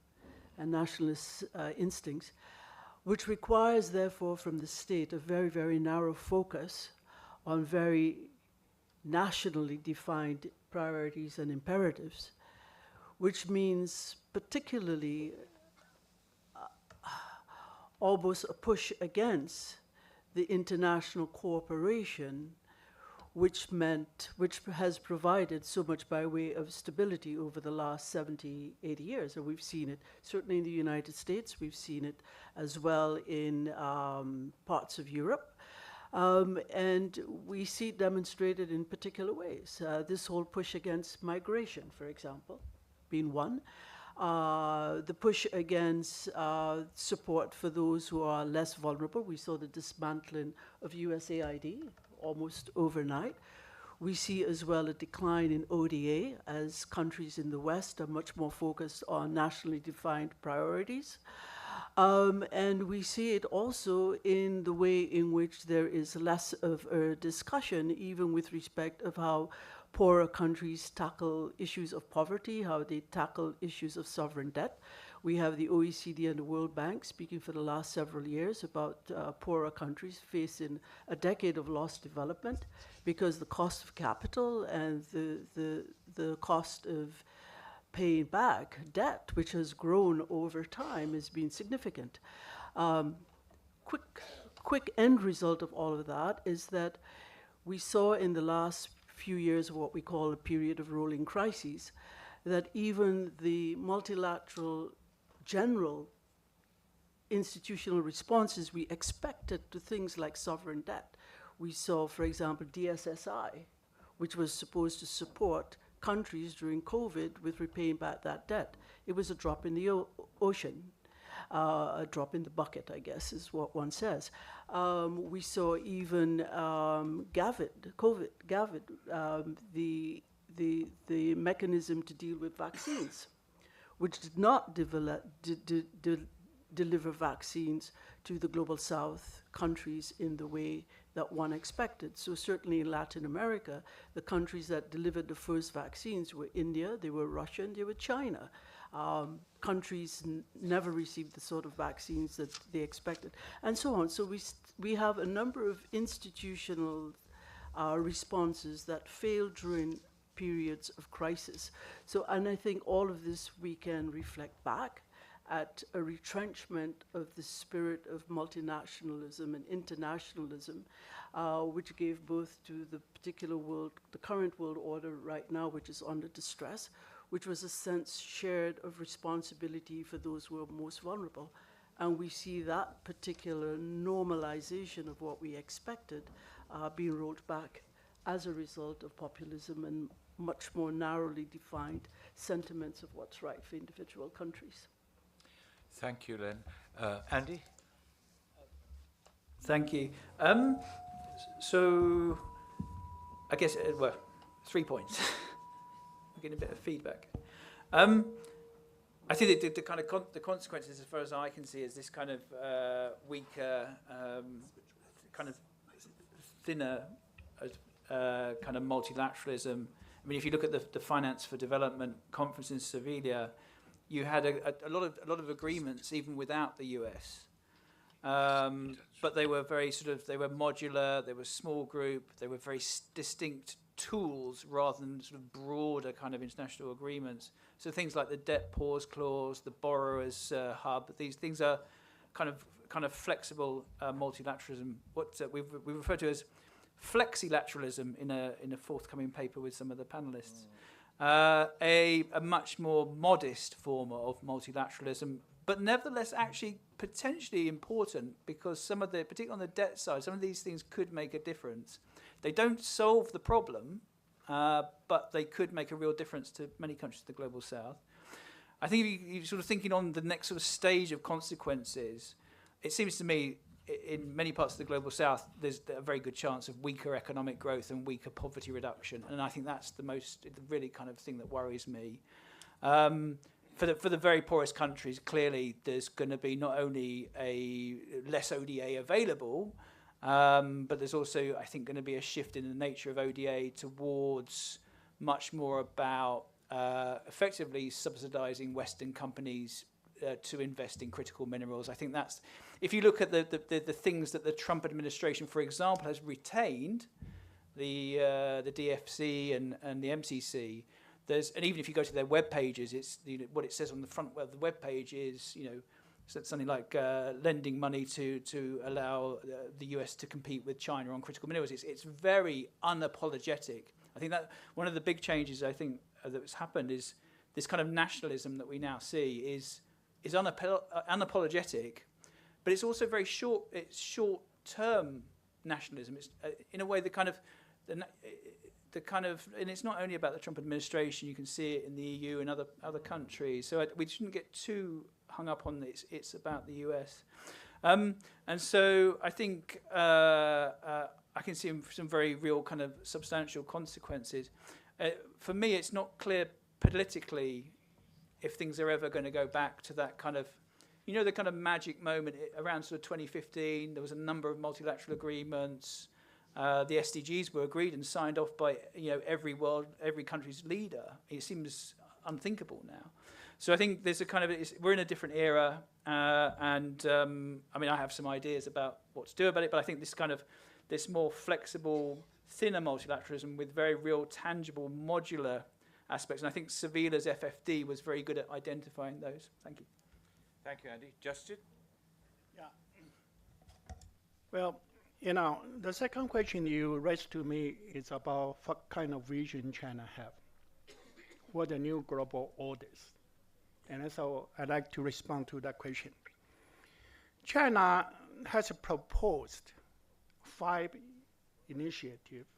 and nationalist instincts, which requires, therefore, from the state a very, very narrow focus on very nationally defined priorities and imperatives, which means particularly almost a push against the international cooperation, which has provided so much by way of stability over the last 70, 80 years. And we've seen it certainly in the United States, we've seen it as well in parts of Europe. And we see it demonstrated in particular ways. This whole push against migration, for example, being one. The push against support for those who are less vulnerable. We saw the dismantling of USAID almost overnight. We see as well a decline in ODA as countries in the West are much more focused on nationally defined priorities. And we see it also in the way in which there is less of a discussion, even with respect of how poorer countries tackle issues of poverty, how they tackle issues of sovereign debt. We have the OECD and the World Bank speaking for the last several years about poorer countries facing a decade of lost development because the cost of capital and the cost of paying back debt, which has grown over time, has been significant. Quick end result of all of that is that we saw in the last few years of what we call a period of rolling crises, that even the multilateral general institutional responses we expected to things like sovereign debt. We saw, for example, DSSI, which was supposed to support countries during COVID with repaying back that debt. It was a drop in the ocean, a drop in the bucket, I guess, is what one says. We saw even GAVID, the mechanism to deal with vaccines, which did not deliver vaccines to the global south countries in the way that one expected. So certainly in Latin America, the countries that delivered the first vaccines were India, they were Russia, and they were China. Countries never received the sort of vaccines that they expected, and so on. So we have a number of institutional responses that failed during periods of crisis. So, and I think all of this we can reflect back at a retrenchment of the spirit of multinationalism and internationalism, which gave birth to the particular world, the current world order right now, which is under distress, which was a sense shared of responsibility for those who are most vulnerable. And we see that particular normalization of what we expected being rolled back as a result of populism and much more narrowly defined sentiments of what's right for individual countries. Thank you, Len. Andy? Thank you. So, I guess, well, 3 points. I'm getting a bit of feedback. I think that the kind of the consequences, as far as I can see, is this kind of weaker, kind of thinner, kind of multilateralism. I mean, if you look at the Finance for Development conference in Sevilla, you had a lot of agreements even without the US, but they were very they were modular, they were small group, they were very distinct tools rather than sort of broader kind of international agreements. So things like the debt pause clause, the borrowers hub, these things are kind of flexible multilateralism. What we refer to as flexilateralism in a forthcoming paper with some of the panelists. A much more modest form of multilateralism, but nevertheless actually potentially important, because some of the, particularly on the debt side, some of these things could make a difference. They don't solve the problem, but they could make a real difference to many countries of the global south. I think if you're sort of thinking on the next sort of stage of consequences, it seems to me in many parts of the global south, there's a very good chance of weaker economic growth and weaker poverty reduction. And I think that's the really kind of thing that worries me. For the very poorest countries, clearly there's going to be not only a less ODA available, but there's also, I think, going to be a shift in the nature of ODA towards much more about effectively subsidizing Western companies to invest in critical minerals. I think that's, if you look at the things that the Trump administration, for example, has retained, the DFC and the MCC, and even if you go to their web pages, it's what it says on the front of the web page is something like lending money to allow the US to compete with China on critical minerals. It's very unapologetic. I think that one of the big changes I think that's happened is this kind of nationalism that we now see is unapologetic, but it's also very short. It's short-term nationalism. It's in a way the kind of, and it's not only about the Trump administration. You can see it in the EU and other countries. So we shouldn't get too hung up on this. It's about the US, and so I think I can see some very real kind of substantial consequences. For me, it's not clear politically if things are ever going to go back to that kind of, the kind of magic moment around sort of 2015. There was a number of multilateral agreements. The SDGs were agreed and signed off by every country's leader. It seems unthinkable now. So I think there's a kind of, we're in a different era, and I mean, I have some ideas about what to do about it, but I think this more flexible, thinner multilateralism with very real, tangible, modular aspects. And I think Sevilla's FFD was very good at identifying those. Thank you. Thank you, Andy. Justin? Yeah. Well, the second question you raised to me is about what kind of vision China have for the new global orders. And so I'd like to respond to that question. China has proposed 5 initiatives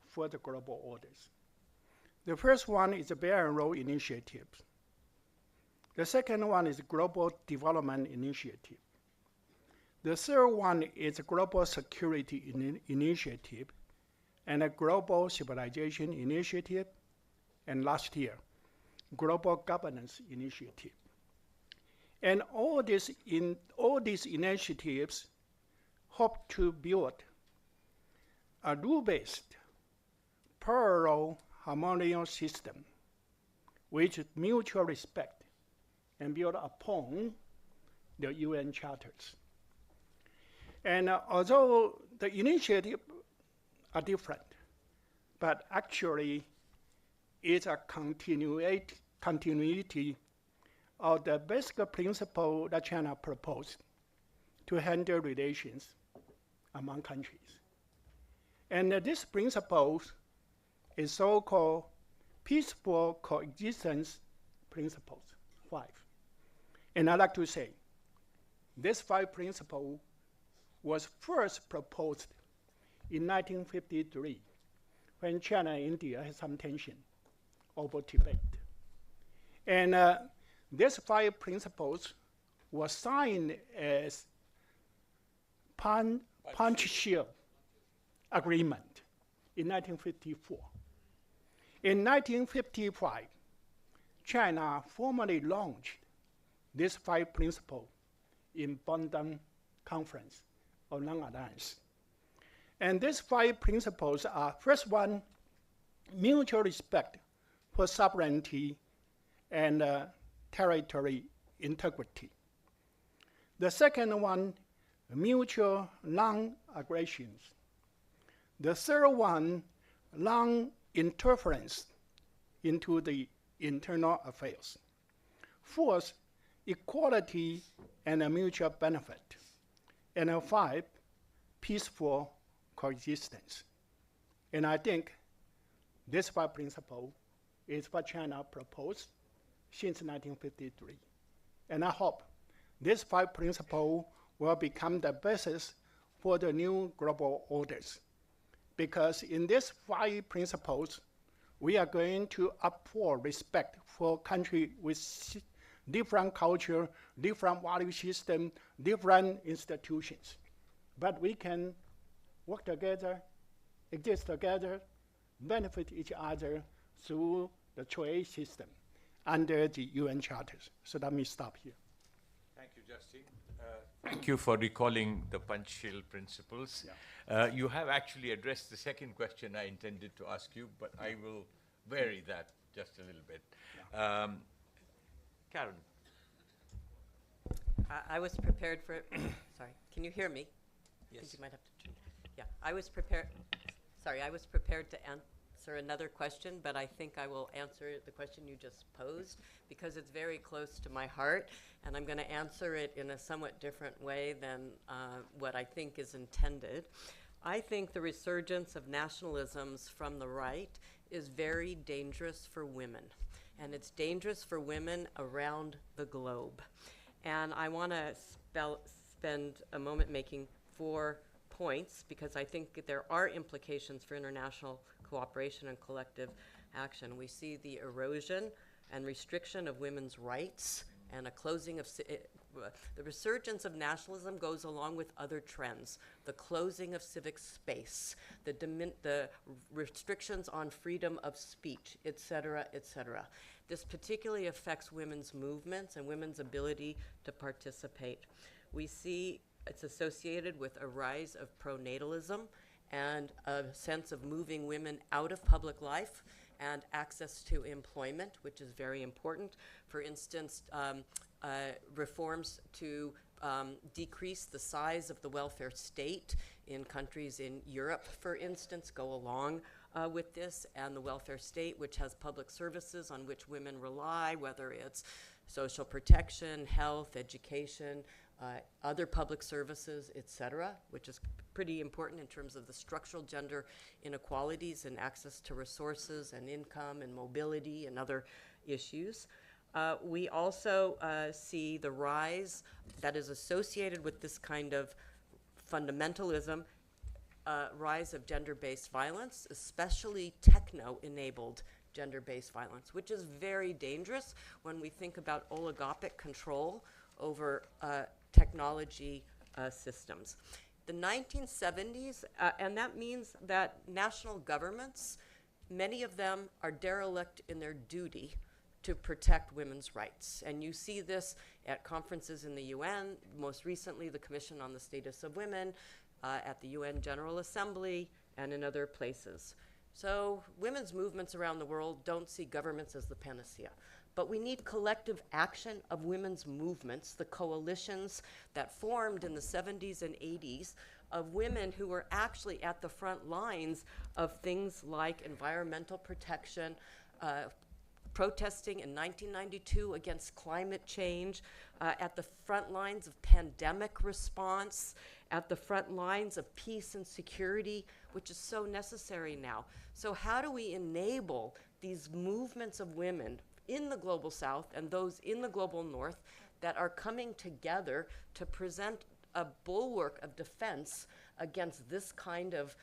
for the global orders. The first one is the Belt and Road Initiative. The second one is the Global Development Initiative. The third one is the Global Security Initiative and a Global Civilization Initiative, and last year, Global Governance Initiative. And all these initiatives hope to build a rule-based, parallel, harmonious system with mutual respect and build upon the UN charters. And although the initiatives are different, but actually it's a continuity of the basic principle that China proposed to handle relations among countries. And this principle is so-called peaceful coexistence principles, 5. And I'd like to say, this 5 principle was first proposed in 1953 when China and India had some tension over Tibet. And these 5 principles were signed as Panchshir Agreement in 1954. In 1955, China formally launched these 5 principles in Bandung Conference of Non-Alliance. And these 5 principles are, first one, mutual respect for sovereignty and territory integrity. The second one, mutual non-aggressions. The third one, non-interference into the internal affairs. Fourth, equality and a mutual benefit. And 5, peaceful coexistence. And I think this 5 principle is what China proposed since 1953. And I hope These 5 principles will become the basis for the new global orders. Because in these 5 principles, we are going to uphold respect for countries with different culture, different value system, different institutions. But we can work together, exist together, benefit each other through the trade system under the UN charters. So let me stop here. Thank you, Justin. Thank you for recalling the Panchshil principles. You have actually addressed the second question I intended to ask you, but I will vary that just a little bit. Karen. I was prepared for, sorry, can you hear me? Yes. I think you might have to turn. Yeah, I was prepared to answer another question, but I think I will answer the question you just posed because it's very close to my heart, and I'm going to answer it in a somewhat different way than what I think is intended. I think the resurgence of nationalisms from the right is very dangerous for women, and it's dangerous for women around the globe. And I want to spend a moment making 4 points because I think there are implications for international cooperation and collective action. We see the erosion and restriction of women's rights and a closing of the resurgence of nationalism goes along with other trends, the closing of civic space, the restrictions on freedom of speech, et cetera, et cetera. This particularly affects women's movements and women's ability to participate. We see it's associated with a rise of pronatalism and a sense of moving women out of public life and access to employment, which is very important. For instance, reforms to decrease the size of the welfare state in countries in Europe, for instance, go along with this, and the welfare state, which has public services on which women rely, whether it's social protection, health, education, other public services, et cetera, which is pretty important in terms of the structural gender inequalities and access to resources and income and mobility and other issues. We also see the rise that is associated with this kind of fundamentalism, rise of gender-based violence, especially techno-enabled gender-based violence, which is very dangerous when we think about oligopic control over technology systems. The 1970s, and that means that national governments, many of them are derelict in their duty to protect women's rights. And you see this at conferences in the UN, most recently the Commission on the Status of Women, at the UN General Assembly, and in other places. So women's movements around the world don't see governments as the panacea. But we need collective action of women's movements, the coalitions that formed in the 70s and 80s of women who were actually at the front lines of things like environmental protection, protesting in 1992 against climate change, at the front lines of pandemic response, at the front lines of peace and security, which is so necessary now. So how do we enable these movements of women in the global south and those in the global north that are coming together to present a bulwark of defense against this kind of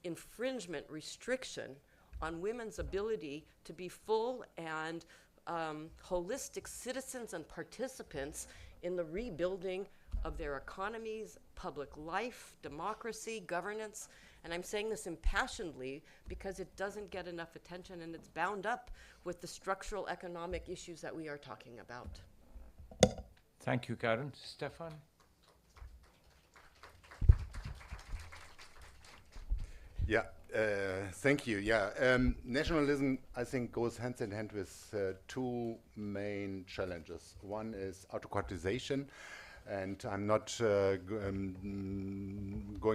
infringement, restriction on women's ability to be full and holistic citizens and participants in the rebuilding of their economies, public life, democracy, governance. And I'm saying this impassionedly because it doesn't get enough attention and it's bound up with the structural economic issues that we are talking about. Thank you, Karen. Stefan? Yeah, thank you. Yeah, nationalism, I think, goes hand in hand with 2 main challenges. One is autocratization, and I'm not going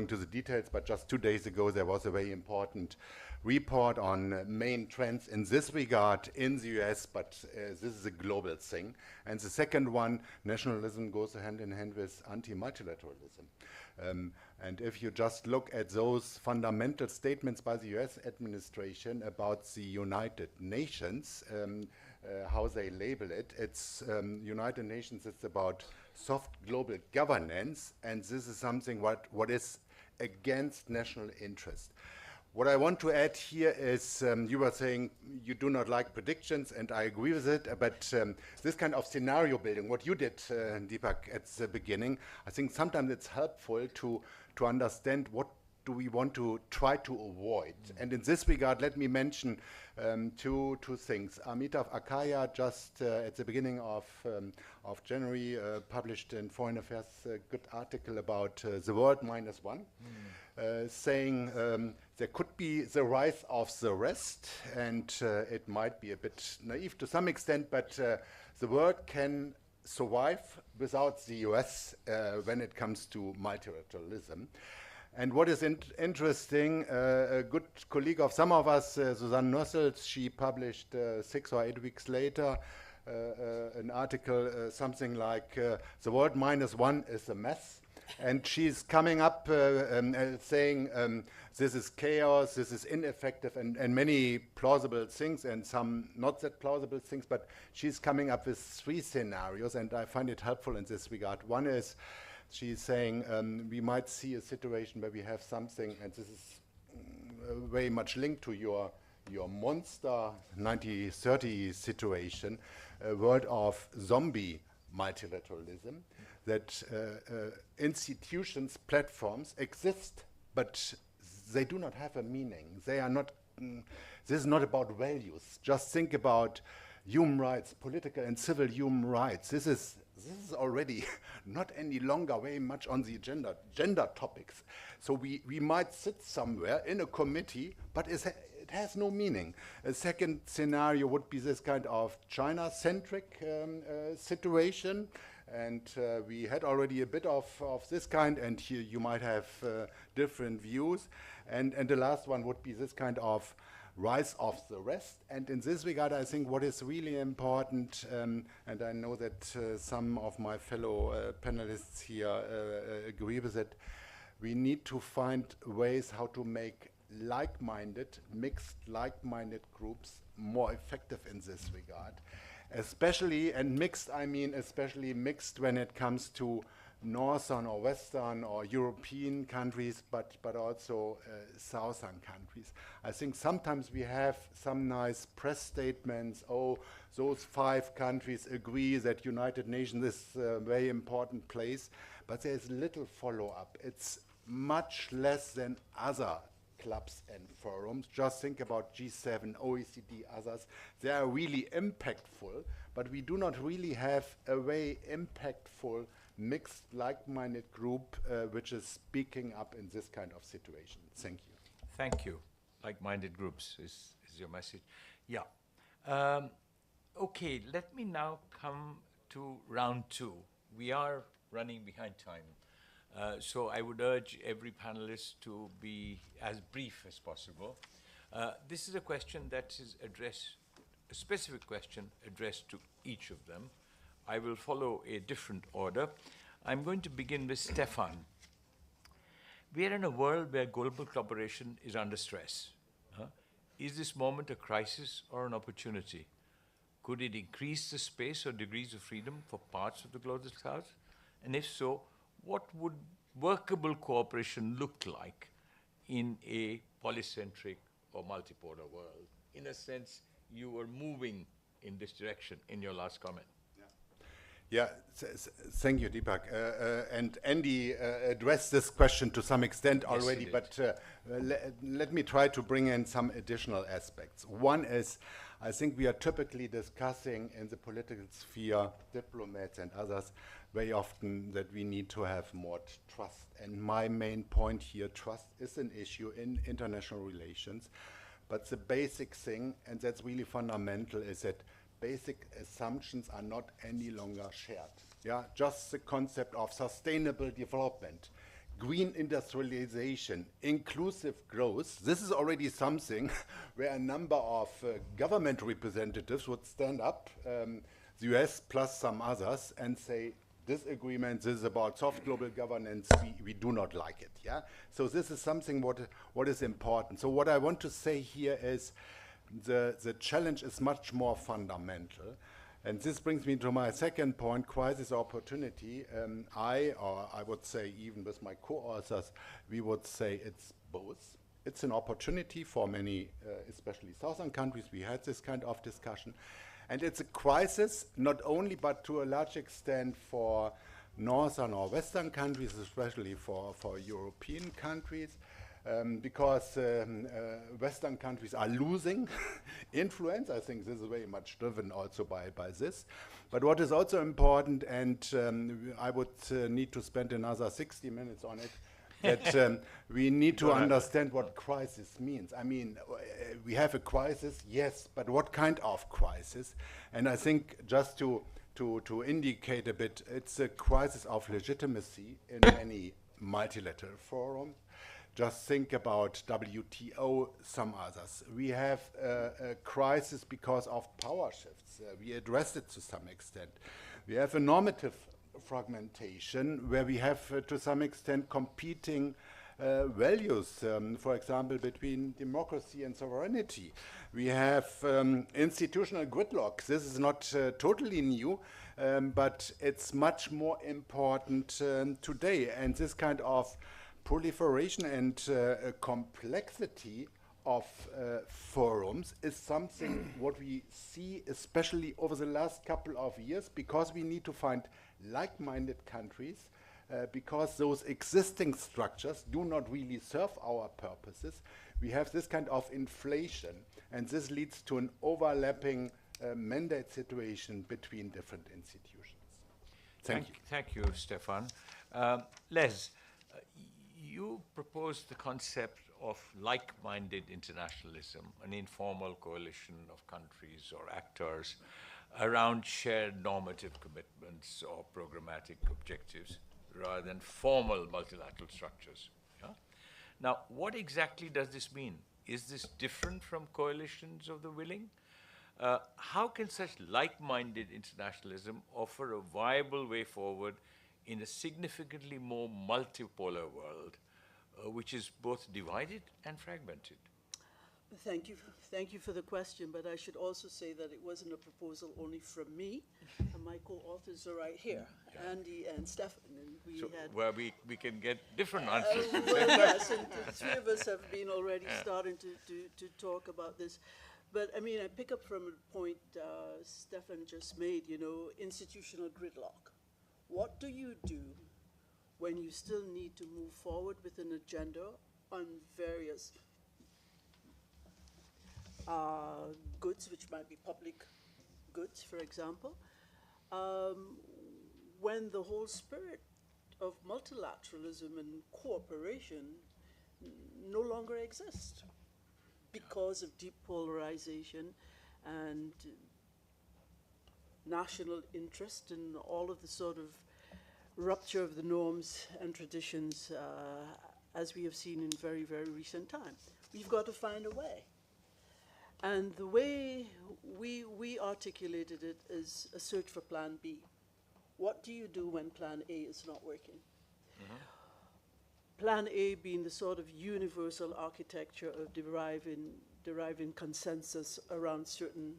to the details, but just 2 days ago there was a very important report on main trends in this regard in the US, but this is a global thing. And the second one, nationalism goes hand in hand with anti-multilateralism. And if you just look at those fundamental statements by the US administration about the United Nations, how they label it. It's United Nations, it's about soft global governance, and this is something what is against national interest. What I want to add here is you were saying you do not like predictions, and I agree with it, but this kind of scenario building, what you did, Deepak, at the beginning, I think sometimes it's helpful to understand what do we want to try to avoid. And in this regard, let me mention two things. Amitav Akaya just at the beginning of January published in Foreign Affairs a good article about the world minus one, saying there could be the rise of the rest, and it might be a bit naive to some extent, but the world can survive without the US when it comes to multilateralism. And what is interesting, a good colleague of some of us, Susanne Nossels, she published 6 or 8 weeks later an article, something like the world minus one is a mess. And she's coming up saying this is chaos, this is ineffective, and many plausible things, and some not that plausible things, but she's coming up with 3 scenarios, and I find it helpful in this regard. One is, she's saying we might see a situation where we have something, and this is very much linked to your monster 1930 situation, a world of zombie multilateralism, that institutions, platforms exist, but they do not have a meaning. They are not, this is not about values. Just think about human rights, political and civil human rights. This is already not any longer very much on the agenda, gender topics. So we might sit somewhere in a committee, but it has no meaning. A second scenario would be this kind of China-centric situation, and we had already a bit of this kind, and here you might have different views. And the last one would be this kind of rise of the rest. And in this regard, I think what is really important, and I know that some of my fellow panelists here agree with it, we need to find ways how to make mixed like-minded groups more effective in this regard. Especially, and mixed, I mean especially mixed when it comes to northern or western or European countries, but also southern countries. I think sometimes we have some nice press statements, oh, those 5 countries agree that United Nations is a very important place, but there's little follow-up. It's much less than other clubs and forums. Just think about G7, OECD, others. They are really impactful, but we do not really have a very impactful mixed like-minded group which is speaking up in this kind of situation. Thank you. Thank you. Like-minded groups is your message. Yeah. Okay, let me now come to round 2. We are running behind time. So I would urge every panelist to be as brief as possible. This is a question that is addressed, a specific question addressed to each of them. I will follow a different order. I'm going to begin with Stefan. We are in a world where global cooperation is under stress. Is this moment a crisis or an opportunity? Could it increase the space or degrees of freedom for parts of the global south? And if so, what would workable cooperation look like in a polycentric or multipolar world? In a sense, you were moving in this direction in your last comment. Yeah, thank you, Deepak. And Andy addressed this question to some extent already, but let me try to bring in some additional aspects. One is, I think we are typically discussing in the political sphere, diplomats and others, very often that we need to have more trust. And my main point here, trust is an issue in international relations. But the basic thing, and that's really fundamental, is that basic assumptions are not any longer shared. Yeah, just the concept of sustainable development, green industrialization, inclusive growth. This is already something where a number of government representatives would stand up, the US plus some others, and say, this agreement, this is about soft global governance, we do not like it. Yeah. So this is something what is important. So what I want to say here is, the challenge is much more fundamental. And this brings me to my second point, crisis opportunity. I would say, even with my co-authors, we would say it's both. It's an opportunity for many, especially southern countries. We had this kind of discussion. And it's a crisis, not only, but to a large extent for northern or western countries, especially for European countries. Because Western countries are losing influence. I think this is very much driven also by this. But what is also important, and I would need to spend another 60 minutes on it, that we need to understand what crisis means. I mean, we have a crisis, yes, but what kind of crisis? And I think just to indicate a bit, it's a crisis of legitimacy in any multilateral forum. Just think about WTO, some others. We have a crisis because of power shifts. We addressed it to some extent. We have a normative fragmentation where we have, to some extent, competing values, for example, between democracy and sovereignty. We have institutional gridlock. This is not totally new, but it's much more important today. And this kind of proliferation and complexity of forums is something what we see especially over the last couple of years, because we need to find like-minded countries, because those existing structures do not really serve our purposes. We have this kind of inflation, and this leads to an overlapping mandate situation between different institutions. Thank you. Thank you, Stefan. Les, you proposed the concept of like-minded internationalism, an informal coalition of countries or actors around shared normative commitments or programmatic objectives rather than formal multilateral structures. Yeah? Now, what exactly does this mean? Is this different from coalitions of the willing? How can such like-minded internationalism offer a viable way forward in a significantly more multipolar world, which is both divided and fragmented? Thank you for the question, but I should also say that it wasn't a proposal only from me, and my co-authors are right here, Andy and Stefan, and we So had... where we can get different answers. Well, yes, and the three of us have been already starting to talk about this. But, I mean, I pick up from a point Stefan just made, you know, institutional gridlock. What do you do when you still need to move forward with an agenda on various goods, which might be public goods, for example, when the whole spirit of multilateralism and cooperation no longer exists because of deep polarization and national interest and all of the sort of rupture of the norms and traditions as we have seen in very, very recent time. We've got to find a way. And the way we articulated it is a search for Plan B. What do you do when Plan A is not working? Plan A being the sort of universal architecture of deriving consensus around certain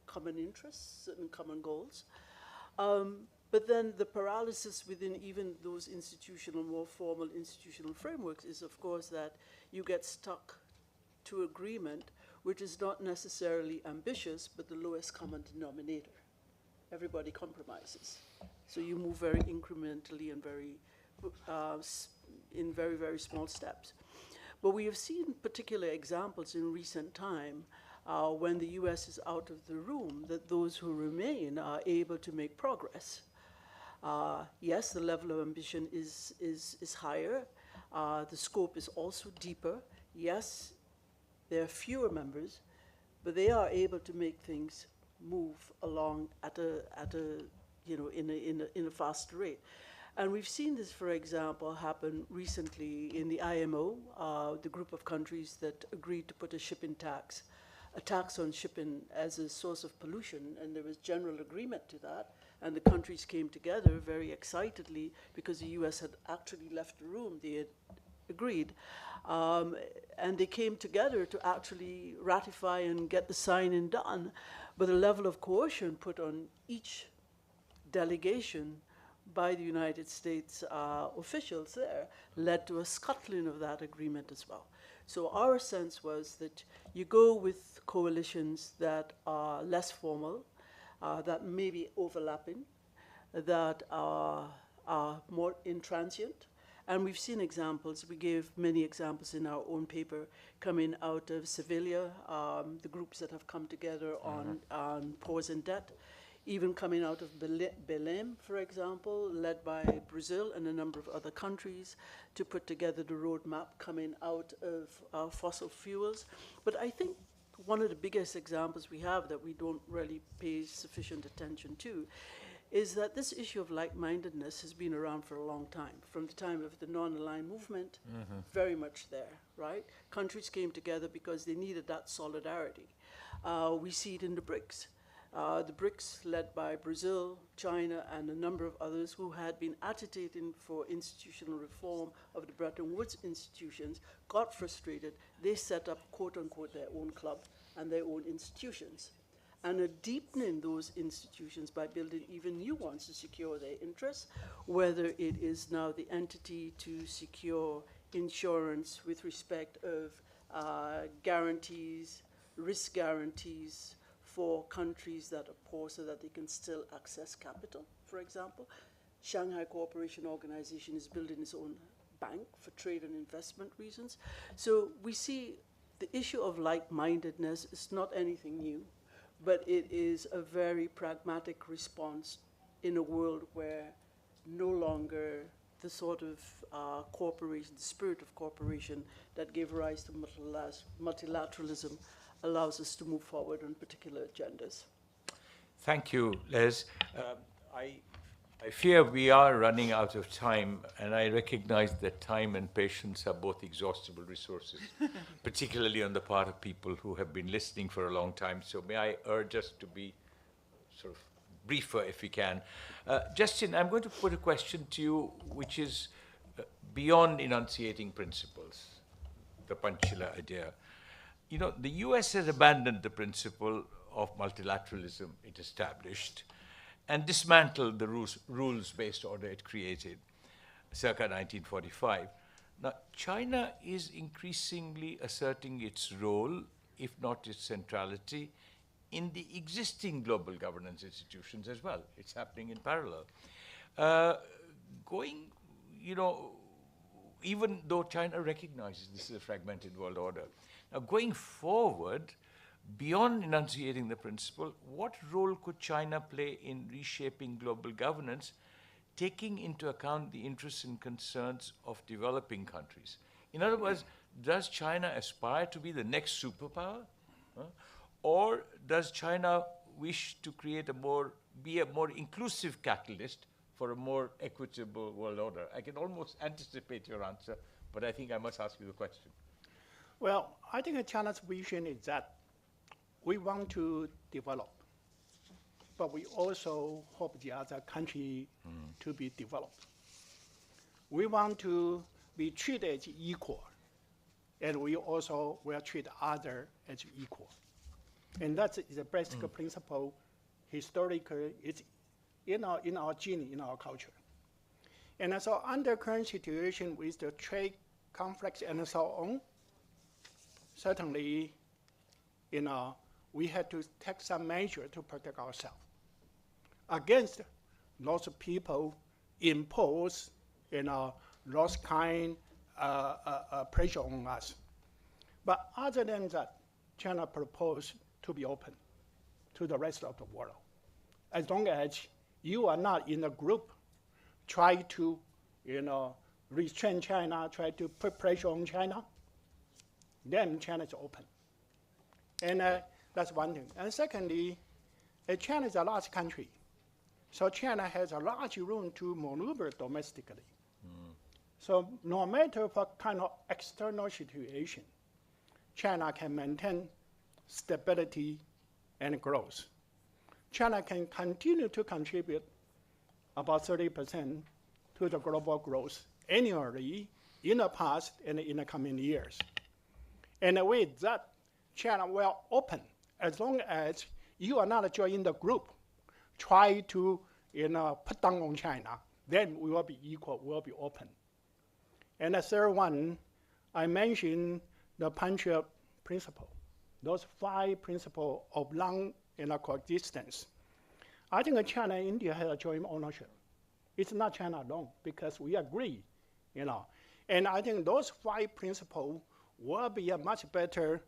common interests, certain common goals. But then the paralysis within even those institutional, more formal institutional frameworks is, of course, that you get stuck to agreement, which is not necessarily ambitious, but the lowest common denominator. Everybody compromises. So you move very incrementally and in very, very small steps. But we have seen particular examples in recent time when the US is out of the room, that those who remain are able to make progress. Yes, the level of ambition is higher. The scope is also deeper. Yes, there are fewer members, but they are able to make things move along at a in a faster rate. And we've seen this, for example, happen recently in the IMO, the group of countries that agreed to put a tax on shipping as a source of pollution, and there was general agreement to that. And the countries came together very excitedly because the US had actually left the room. They had agreed. Um, and they came together to actually ratify and get the signing done. But the level of coercion put on each delegation by the United States officials there led to a scuttling of that agreement as well. So our sense was that you go with coalitions that are less formal, that may be overlapping, that are more intransient. And we've seen examples, we gave many examples in our own paper coming out of Sevilla, the groups that have come together on pause and debt, even coming out of Belém, for example, led by Brazil and a number of other countries to put together the roadmap coming out of fossil fuels. But I think one of the biggest examples we have that we don't really pay sufficient attention to is that this issue of like-mindedness has been around for a long time, from the time of the non-aligned movement, very much there, right? Countries came together because they needed that solidarity. We see it in the BRICS. The BRICS, led by Brazil, China, and a number of others who had been agitating for institutional reform of the Bretton Woods institutions, got frustrated. They set up, quote-unquote, their own club and their own institutions, and are deepening those institutions by building even new ones to secure their interests, whether it is now the entity to secure insurance with respect of guarantees, risk guarantees for countries that are poor so that they can still access capital, for example. Shanghai Cooperation Organization is building its own bank for trade and investment reasons. So we see the issue of like-mindedness is not anything new, but it is a very pragmatic response in a world where no longer the sort of cooperation, the spirit of cooperation that gave rise to multilateralism allows us to move forward on particular agendas. Thank you, Les. I fear we are running out of time, and I recognize that time and patience are both exhaustible resources, particularly on the part of people who have been listening for a long time. So may I urge us to be sort of briefer if we can. Justin, I'm going to put a question to you, which is beyond enunciating principles, the Panchila idea. You know, the US has abandoned the principle of multilateralism it established and dismantled the rules-based order it created circa 1945. Now, China is increasingly asserting its role, if not its centrality, in the existing global governance institutions as well. It's happening in parallel. Even though China recognizes this is a fragmented world order. Now, going forward, beyond enunciating the principle, what role could China play in reshaping global governance, taking into account the interests and concerns of developing countries? In other words, does China aspire to be the next superpower? Or does China wish to be a more inclusive catalyst for a more equitable world order? I can almost anticipate your answer, but I think I must ask you the question. Well, I think China's vision is that we want to develop, but we also hope the other country to be developed. We want to be treated as equal, and we also will treat others as equal. And that's the basic principle historically. It's in our gene, in our culture. And so under current situation with the trade conflicts and so on, certainly, we had to take some measure to protect ourselves against those people impose, those kind pressure on us. But other than that, China proposed to be open to the rest of the world. As long as you are not in a group, try to, restrain China, try to put pressure on China, then China is open. And that's one thing. And secondly, China is a large country. So China has a large room to maneuver domestically. So no matter what kind of external situation, China can maintain stability and growth. China can continue to contribute about 30% to the global growth annually in the past and in the coming years. And with that, China will open as long as you are not joining the group. Try to put down on China, then we will be equal, we will be open. And the third one, I mentioned the Pancha principle, those 5 principles of long coexistence. I think China and India have a joint ownership. It's not China alone because we agree, And I think those 5 principles will be a much better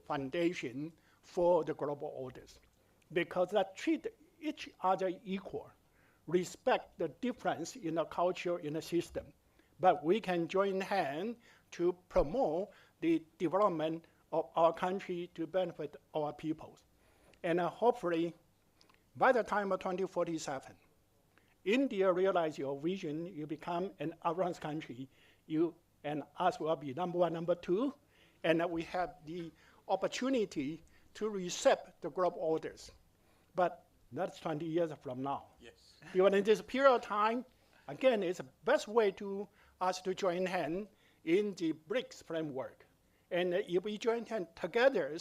foundation for the global orders because that treat each other equal, respect the difference in the culture in the system, but we can join hands to promote the development of our country to benefit our peoples. And hopefully, by the time of 2047, India realize your vision, you become an advanced country, you and us will be number 1, number 2, and we have the opportunity to recept the global orders. But that's 20 years from now. Yes. During this period of time, again, it's the best way to us to join hands in the BRICS framework. And if we join hands together,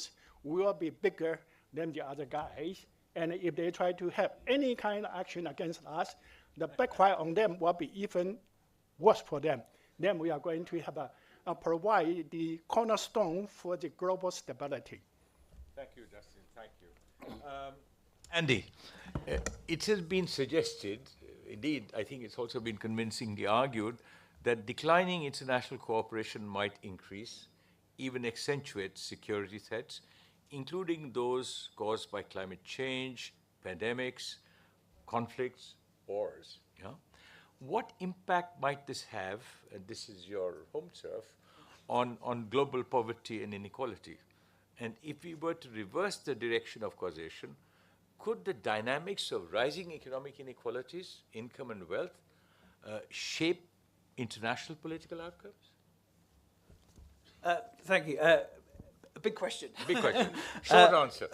we will be bigger than the other guys. And if they try to have any kind of action against us, the backfire on them will be even worse for them. Then we are going to have provide the cornerstone for the global stability. Thank you, Justin. Thank you. Andy, it has been suggested, indeed, I think it's also been convincingly argued, that declining international cooperation might increase, even accentuate security threats, including those caused by climate change, pandemics, conflicts, wars. Yeah? What impact might this have, and this is your home turf, on global poverty and inequality? And if we were to reverse the direction of causation, could the dynamics of rising economic inequalities, income and wealth, shape international political outcomes? Thank you. A big question. Big question. Short answer.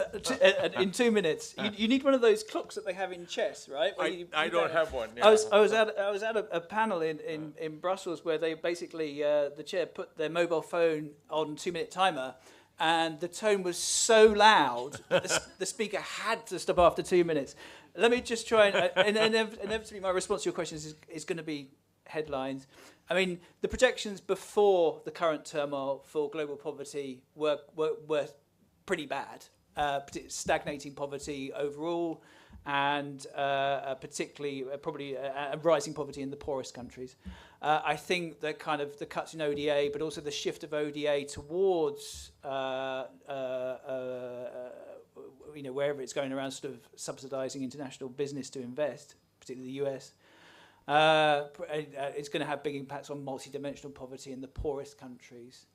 In 2 minutes. You need one of those clocks that they have in chess, right? I don't have one. Yeah. I was at a panel in Brussels where they basically, the chair put their mobile phone on 2-minute timer, and the tone was so loud that the speaker had to stop after 2 minutes. Let me just try and inevitably my response to your question is going to be headlines. I mean, the projections before the current turmoil for global poverty were pretty bad, stagnating poverty overall, and particularly probably rising poverty in the poorest countries. I think that kind of the cuts in ODA, but also the shift of ODA towards wherever it's going around, sort of subsidising international business to invest, particularly the US. It's going to have big impacts on multidimensional poverty in the poorest countries.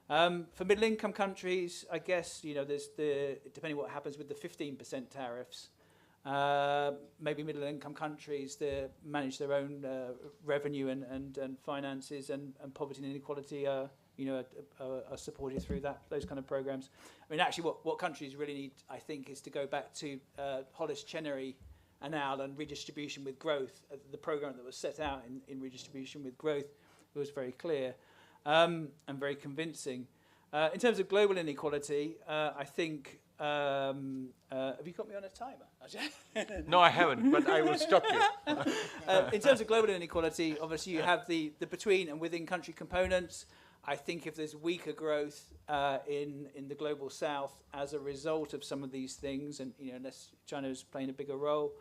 For middle-income countries, I guess there's depending what happens with the 15% tariffs. Maybe middle-income countries manage their own revenue and finances, and poverty and inequality are supported through those kind of programs. I mean, actually, what countries really need, I think, is to go back to Hollis Chenery and redistribution with growth. The program that was set out in redistribution with growth was very clear and very convincing. In terms of global inequality, I think. Have you got me on a timer? No, I haven't, but I will stop you. In terms of global inequality, obviously you have the between and within country components. I think if there's weaker growth in the global south as a result of some of these things, and unless China is playing a bigger role,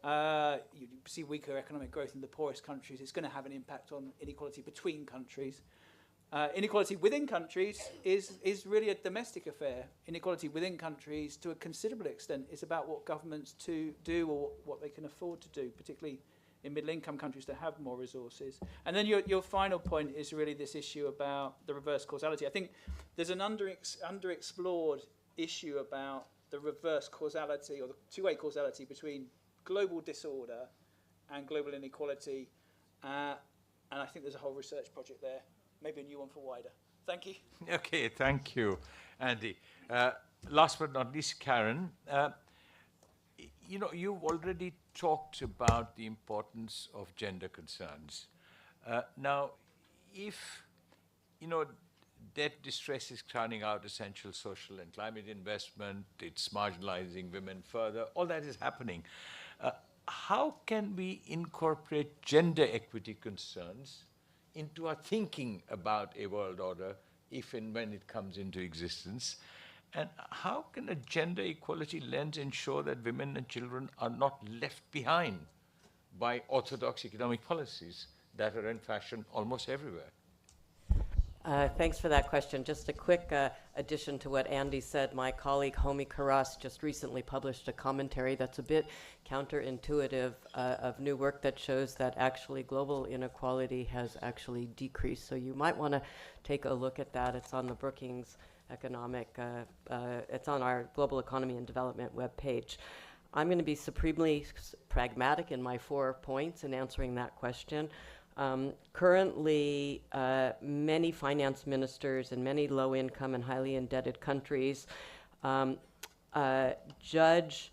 you see weaker economic growth in the poorest countries. It's going to have an impact on inequality between countries. Inequality within countries is really a domestic affair. Inequality within countries, to a considerable extent, is about what governments do or what they can afford to do, particularly in middle-income countries that have more resources. And then your final point is really this issue about the reverse causality. I think there's an underexplored issue about the reverse causality or the two-way causality between global disorder and global inequality. And I think there's a whole research project there. Maybe a new one for wider. Thank you. Okay, thank you, Andy. Last but not least, Karen, you've already talked about the importance of gender concerns. Now, if debt distress is crowding out essential social and climate investment. It's marginalizing women further. All that is happening. How can we incorporate gender equity concerns into our thinking about a world order if and when it comes into existence? And how can a gender equality lens ensure that women and children are not left behind by orthodox economic policies that are in fashion almost everywhere? Thanks for that question. Just a quick addition to what Andy said. My colleague Homi Karas just recently published a commentary that's a bit counterintuitive of new work that shows that actually global inequality has actually decreased. So you might want to take a look at that. It's on the Brookings Economic, it's on our Global Economy and Development webpage. I'm going to be supremely pragmatic in my 4 points in answering that question. Currently, many finance ministers in many low-income and highly indebted countries judge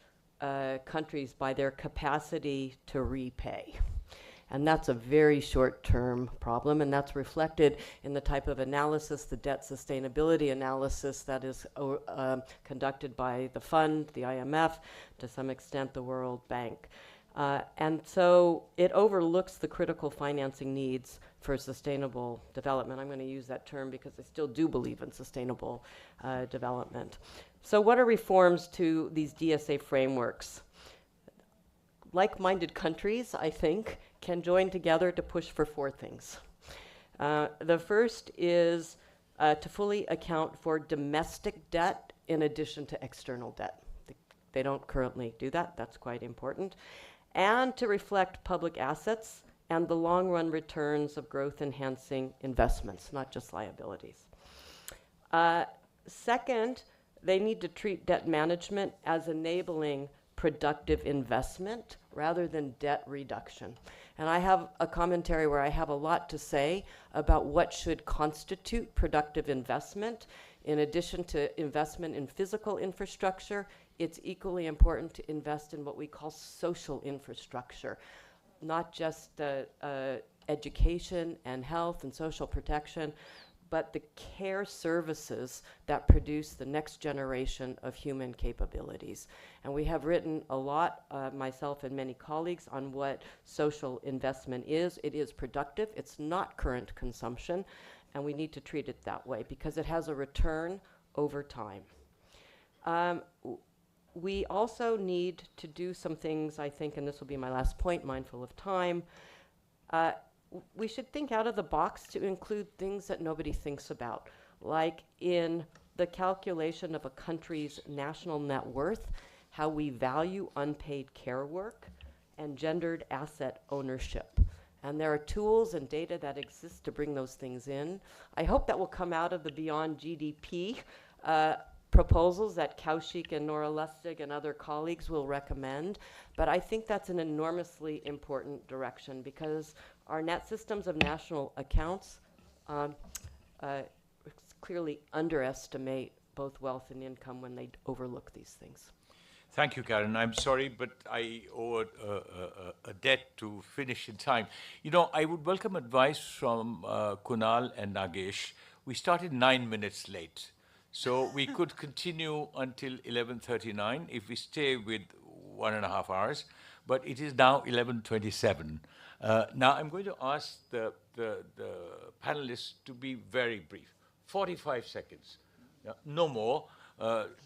countries by their capacity to repay. And that's a very short-term problem, and that's reflected in the type of analysis, the debt sustainability analysis that is conducted by the fund, the IMF, to some extent the World Bank. And so it overlooks the critical financing needs for sustainable development. I'm going to use that term because I still do believe in sustainable development. So what are reforms to these DSA frameworks? Like-minded countries, I think, can join together to push for 4 things. The first is to fully account for domestic debt in addition to external debt. They don't currently do that. That's quite important. And to reflect public assets and the long-run returns of growth-enhancing investments, not just liabilities. Second, they need to treat debt management as enabling productive investment rather than debt reduction. And I have a commentary where I have a lot to say about what should constitute productive investment. In addition to investment in physical infrastructure, it's equally important to invest in what we call social infrastructure, not just education and health and social protection, but the care services that produce the next generation of human capabilities. And we have written a lot, myself and many colleagues, on what social investment is. It is productive. It's not current consumption. And we need to treat it that way because it has a return over time. We also need to do some things, I think, and this will be my last point, mindful of time. We should think out of the box to include things that nobody thinks about, like in the calculation of a country's national net worth, how we value unpaid care work, and gendered asset ownership. And there are tools and data that exist to bring those things in. I hope that will come out of the Beyond GDP proposals that Kaushik and Nora Lustig and other colleagues will recommend. But I think that's an enormously important direction because our net systems of national accounts clearly underestimate both wealth and income when they overlook these things. Thank you, Karen. I'm sorry, but I owe a debt to finish in time. I would welcome advice from Kunal and Nagesh. We started 9 minutes late, so we could continue until 11:39 if we stay with 1.5 hours, but it is now 11:27. Now I'm going to ask the panelists to be very brief, 45 seconds, no more.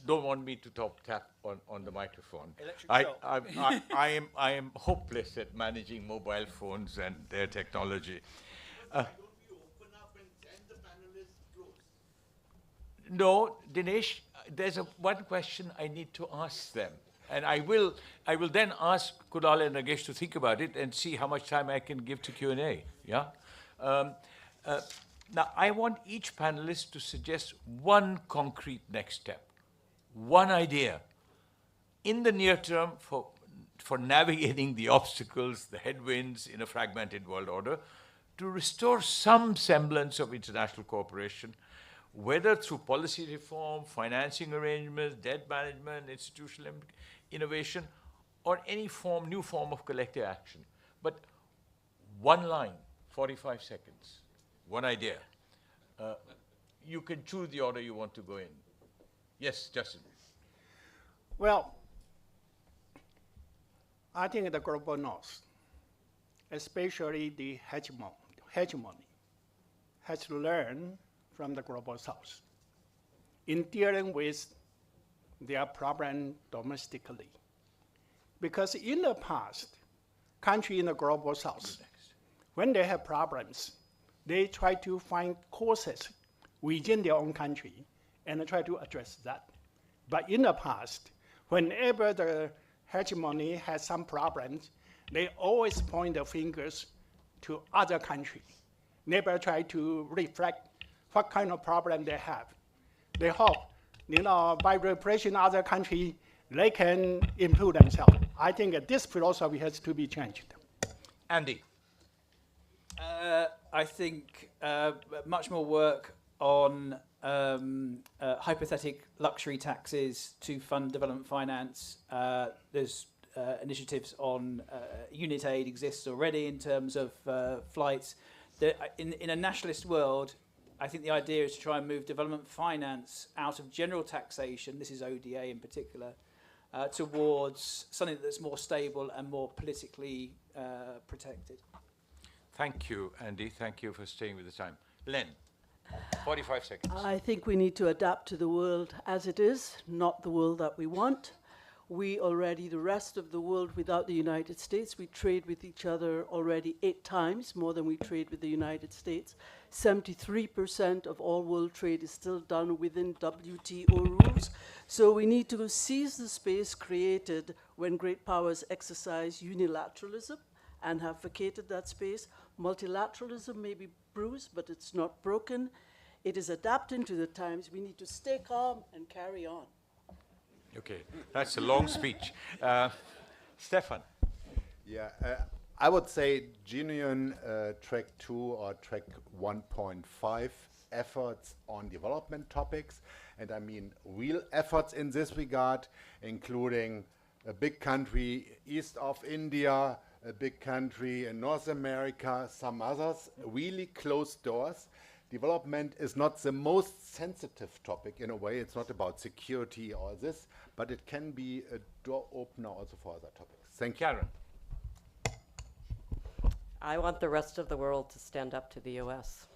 Don't want me to tap on the microphone. I am hopeless at managing mobile phones and their technology. No, Dinesh, there's one question I need to ask them. And I will then ask Kunal and Nagesh to think about it and see how much time I can give to Q&A. Yeah? Now, I want each panelist to suggest one concrete next step, one idea in the near term for navigating the obstacles, the headwinds in a fragmented world order, to restore some semblance of international cooperation, whether through policy reform, financing arrangements, debt management, institutional innovation, or any new form of collective action. But one line, 45 seconds, one idea. You can choose the order you want to go in. Yes, Justin. Well, I think the global north, especially the hegemony, has learned from the global south in dealing with their problem domestically. Because in the past, countries in the global south, when they have problems, they try to find causes within their own country and try to address that. But in the past, whenever the hegemony has some problems, they always point the fingers to other countries. Never try to reflect what kind of problem they have. They hope, by repressing other countries, they can improve themselves. I think this philosophy has to be changed. Andy. I think much more work on hypothetic luxury taxes to fund development finance. There's initiatives on unit aid exists already in terms of flights. In a nationalist world, I think the idea is to try and move development finance out of general taxation, this is ODA in particular, towards something that's more stable and more politically protected. Thank you, Andy. Thank you for staying with the time. Len, 45 seconds. I think we need to adapt to the world as it is, not the world that we want. We already, the rest of the world without the United States, we trade with each other already 8 times more than we trade with the United States. 73% of all world trade is still done within WTO rules. So we need to seize the space created when great powers exercise unilateralism and have vacated that space. Multilateralism may be bruised, but it's not broken. It is adapting to the times. We need to stay calm and carry on. Okay, that's a long speech. Stefan. Yeah, I would say genuine track 2 or track 1.5 efforts on development topics. And I mean real efforts in this regard, including a big country east of India, a big country in North America, some others, really closed doors. Development is not the most sensitive topic in a way. It's not about security or this, but it can be a door opener also for other topics. Thank you. Karen. I want the rest of the world to stand up to the US.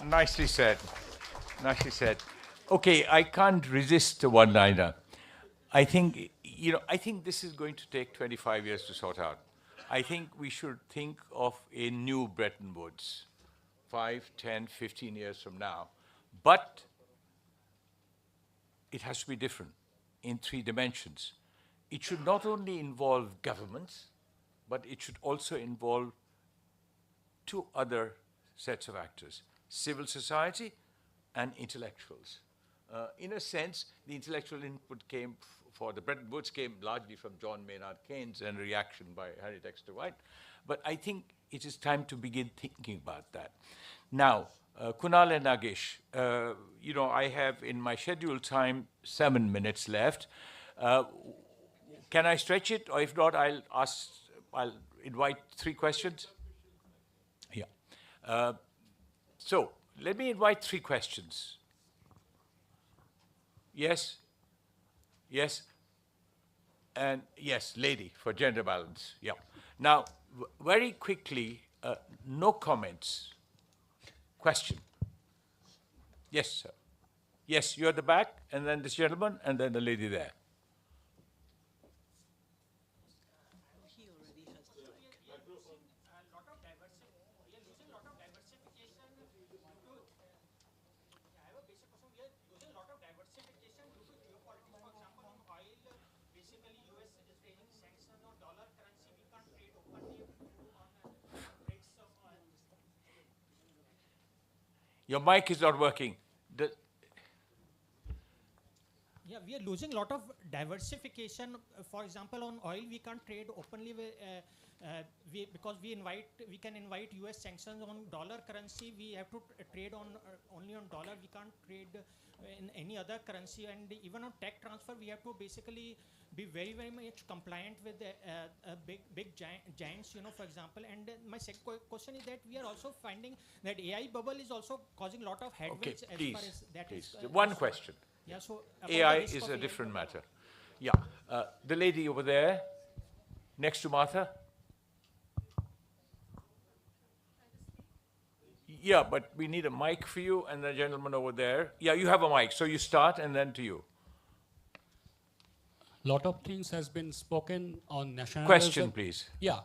Nicely said. Nicely said. Okay, I can't resist the one-liner. I think this is going to take 25 years to sort out. I think we should think of a new Bretton Woods 5, 10, 15 years from now. But it has to be different in 3 dimensions. It should not only involve governments, but it should also involve 2 other sets of actors, civil society and intellectuals. In a sense, the intellectual input came for the Bretton Woods came largely from John Maynard Keynes and reaction by Harry Dexter White. But I think it is time to begin thinking about that. Now, Kunal and Nagesh, I have in my scheduled time 7 minutes left. Can I stretch it? Or if not, I'll invite 3 questions. Yeah. So let me invite 3 questions. Yes? Yes? And yes, lady, for gender balance. Yeah. Now, very quickly, no comments. Question. Yes, sir. Yes, you're at the back, and then this gentleman, and then the lady there. Your mic is not working. Yeah, we are losing a lot of diversification. For example, on oil, we can't trade openly with, because we can invite US sanctions on dollar currency. We have to trade on only on dollar. We can't trade in any other currency. And even on tech transfer, we have to basically be very, very much compliant with the big giants, for example. And my second question is that we are also finding that AI bubble is also causing a lot of headwinds as far as that is. One question. Yeah, so AI is a different matter. Yeah. The lady over there, next to Martha. Yeah, but we need a mic for you, and the gentleman over there. Yeah, you have a mic, so you start, and then to you. Lot of things has been spoken on nationalism. Question, please. Yeah,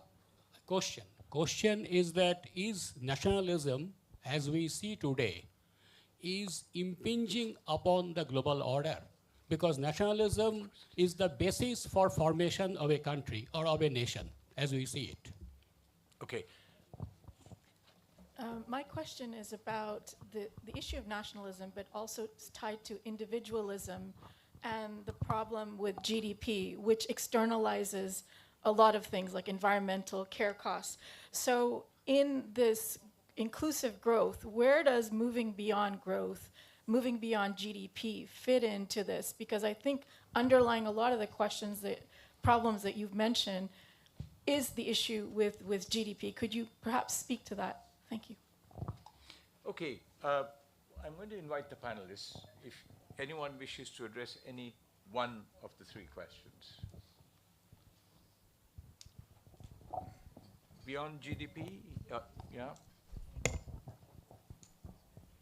question. Question is that is nationalism, as we see today, is impinging upon the global order? Because nationalism is the basis for formation of a country or of a nation, as we see it. Okay. My question is about the issue of nationalism, but also it's tied to individualism and the problem with GDP, which externalizes a lot of things like environmental care costs. So in this inclusive growth, where does moving beyond growth, moving beyond GDP fit into this? Because I think underlying a lot of the problems that you've mentioned is the issue with GDP. Could you perhaps speak to that? Thank you. Okay. I'm going to invite the panelists if anyone wishes to address any one of the three questions. Beyond GDP? Yeah.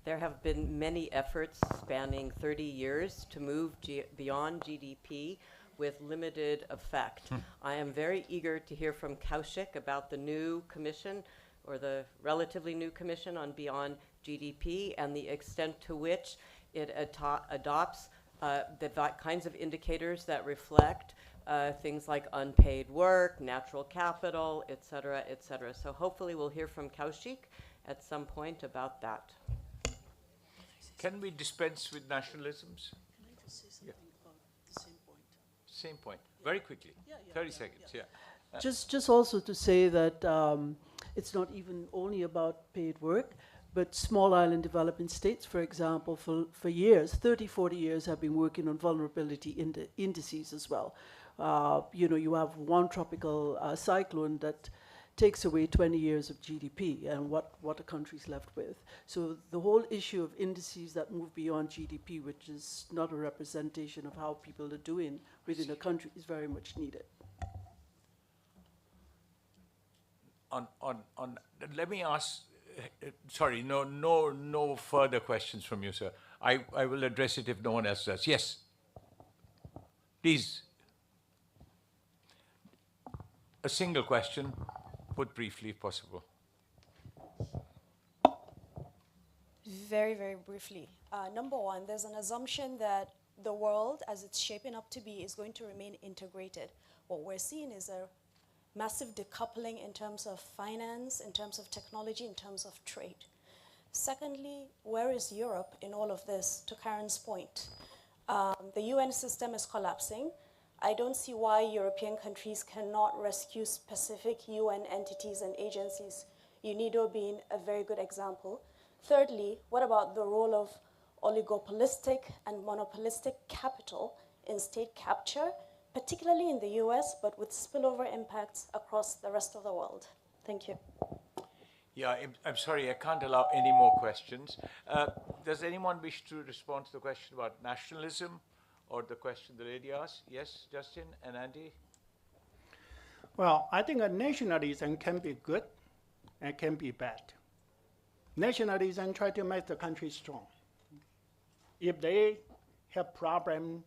There have been many efforts spanning 30 years to move beyond GDP with limited effect. I am very eager to hear from Kaushik about the new commission, or the relatively new commission on beyond GDP, and the extent to which it adopts the kinds of indicators that reflect things like unpaid work, natural capital, et cetera, et cetera. So hopefully we'll hear from Kaushik at some point about that. Can we dispense with nationalisms? Can I just say something about the same point? Same point. Very quickly. 30 seconds, yeah. Just also to say that it's not even only about paid work, but small island developing states, for example, for years, 30, 40 years, have been working on vulnerability indices as well. You have one tropical cyclone that takes away 20 years of GDP and what a country's left with. So the whole issue of indices that move beyond GDP, which is not a representation of how people are doing within a country, is very much needed. Let me ask, sorry, no further questions from you, sir. I will address it if no one else does. Yes. Please. A single question, put briefly if possible. Very, very briefly. Number one, there's an assumption that the world, as it's shaping up to be, is going to remain integrated. What we're seeing is a massive decoupling in terms of finance, in terms of technology, in terms of trade. Secondly, where is Europe in all of this, to Karen's point? The UN system is collapsing. I don't see why European countries cannot rescue specific UN entities and agencies, UNIDO being a very good example. Thirdly, what about the role of oligopolistic and monopolistic capital in state capture, particularly in the US, but with spillover impacts across the rest of the world? Thank you. Yeah, I'm sorry, I can't allow any more questions. Does anyone wish to respond to the question about nationalism or the question the lady asked? Yes, Justin and Andy? Well, I think a nationalism can be good and can be bad. Nationalism try to make the country strong. If they have problem,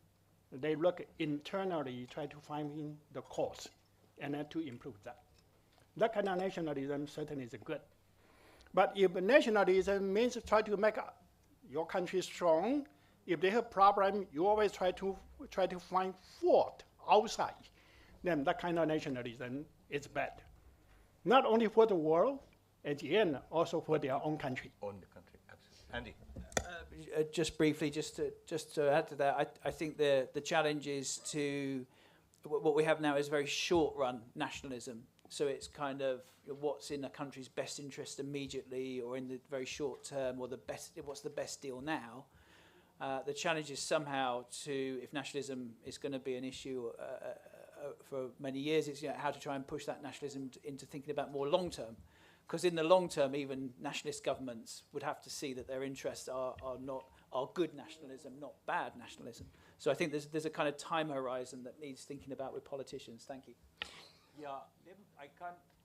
they look internally, try to find the cause, and then to improve that. That kind of nationalism certainly is good. But if nationalism means try to make your country strong, if they have problem, you always try to find fault outside, then that kind of nationalism is bad. Not only for the world, at the end, also for their own country. Own the country, absolutely. Andy? just briefly, just to add to that, I think the challenge is to what we have now is very short-run nationalism. So it's kind of what's in a country's best interest immediately, or in the very short term, or what's the best deal now. The challenge is somehow to, if nationalism is going to be an issue for many years, it's how to try and push that nationalism into thinking about more long-term. Because in the long term, even nationalist governments would have to see that their interests are good nationalism, not bad nationalism. So I think there's a kind of time horizon that needs thinking about with politicians. Thank you. Yeah,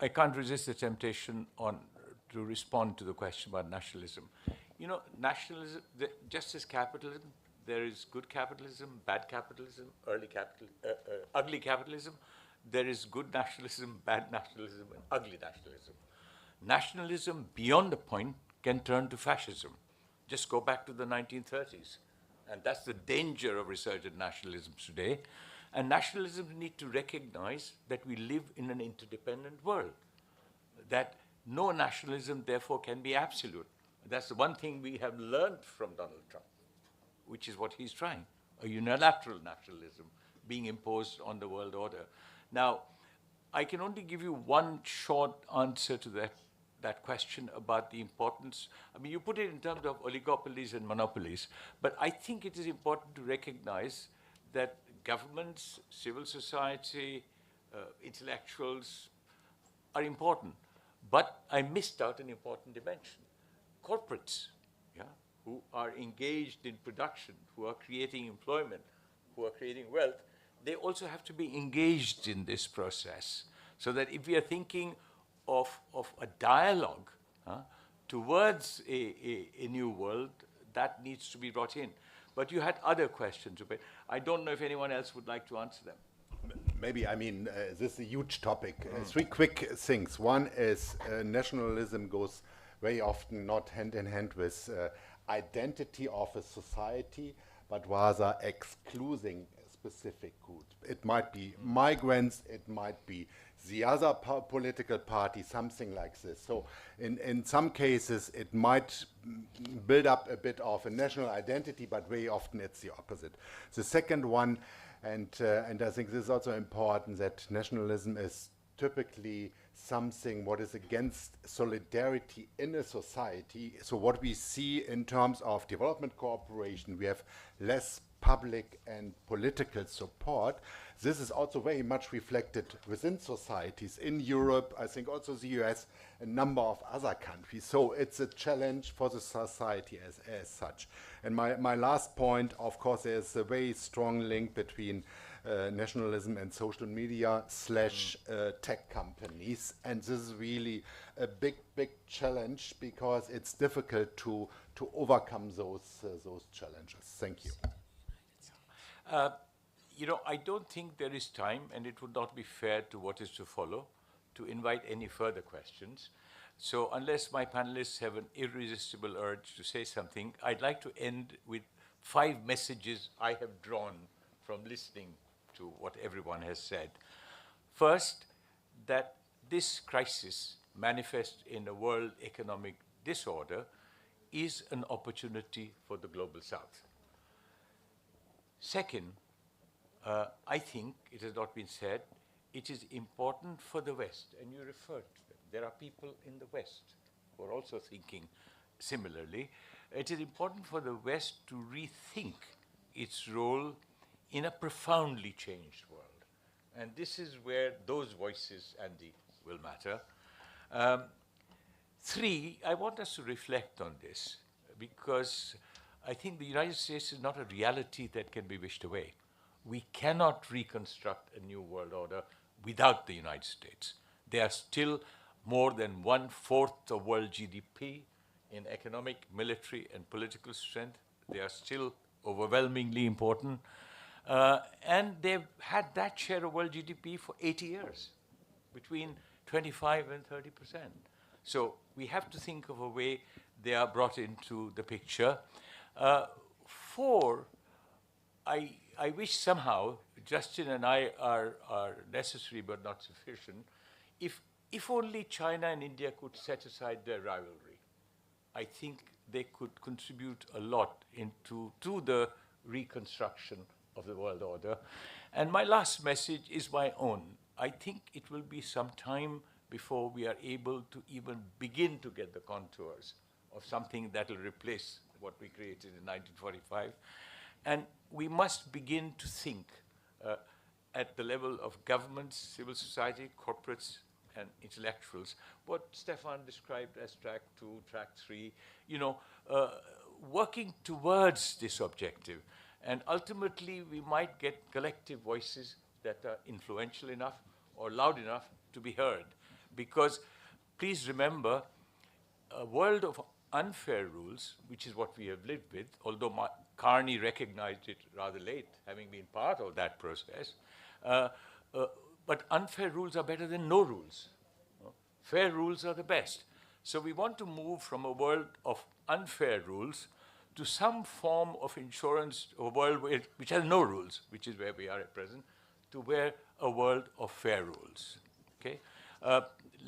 I can't resist the temptation to respond to the question about nationalism. You know, nationalism, just as capitalism, there is good capitalism, bad capitalism, ugly capitalism. There is good nationalism, bad nationalism, and ugly nationalism. Nationalism beyond a point can turn to fascism. Just go back to the 1930s. And that's the danger of resurgent nationalism today. And nationalism need to recognize that we live in an interdependent world, that no nationalism, therefore, can be absolute. That's the one thing we have learned from Donald Trump, which is what he's trying, a unilateral nationalism being imposed on the world order. Now, I can only give you one short answer to that question about the importance. I mean, you put it in terms of oligopolies and monopolies, but I think it is important to recognize that governments, civil society, intellectuals are important. But I missed out an important dimension. Corporates, who are engaged in production, who are creating employment, who are creating wealth, they also have to be engaged in this process. So that if we are thinking of a dialogue towards a new world, that needs to be brought in. But you had other questions. I don't know if anyone else would like to answer them. Maybe, I mean, this is a huge topic. Three quick things. One is nationalism goes very often not hand in hand with identity of a society, but rather excluding a specific group. It might be migrants, it might be the other political party, something like this. So in some cases, it might build up a bit of a national identity, but very often it's the opposite. The second one, and I think this is also important, that nationalism is typically something what is against solidarity in a society. So what we see in terms of development cooperation, we have less public and political support. This is also very much reflected within societies in Europe, I think also the US, a number of other countries. So it's a challenge for the society as such. And my last point, of course, there's a very strong link between nationalism and social media / tech companies. And this is really a big challenge because it's difficult to overcome those challenges. Thank you. You know, I don't think there is time, and it would not be fair to what is to follow, to invite any further questions. So unless my panelists have an irresistible urge to say something, I'd like to end with 5 messages I have drawn from listening to what everyone has said. First, that this crisis manifest in a world economic disorder is an opportunity for the Global South. Second, I think, it has not been said, it is important for the West, and you referred to them. There are people in the West who are also thinking similarly. It is important for the West to rethink its role in a profoundly changed world. And this is where those voices, Andy, will matter. 3, I want us to reflect on this, because I think the United States is not a reality that can be wished away. We cannot reconstruct a new world order without the United States. They are still more than 1/4 of world GDP in economic, military, and political strength. They are still overwhelmingly important. And they've had that share of world GDP for 80 years, between 25 and 30%. So we have to think of a way they are brought into the picture. 4, I wish somehow, Justin and I are necessary but not sufficient, if only China and India could set aside their rivalry. I think they could contribute a lot to the reconstruction of the world order. And my last message is my own. I think it will be some time before we are able to even begin to get the contours of something that will replace what we created in 1945. And we must begin to think at the level of governments, civil society, corporates, and intellectuals, what Stefan described as track 2, track 3, working towards this objective. And ultimately, we might get collective voices that are influential enough or loud enough to be heard. Because please remember, a world of unfair rules, which is what we have lived with, although Carney recognized it rather late, having been part of that process, but unfair rules are better than no rules. Fair rules are the best. So we want to move from a world of unfair rules to some form of insurance, a world which has no rules, which is where we are at present, to where a world of fair rules. Okay?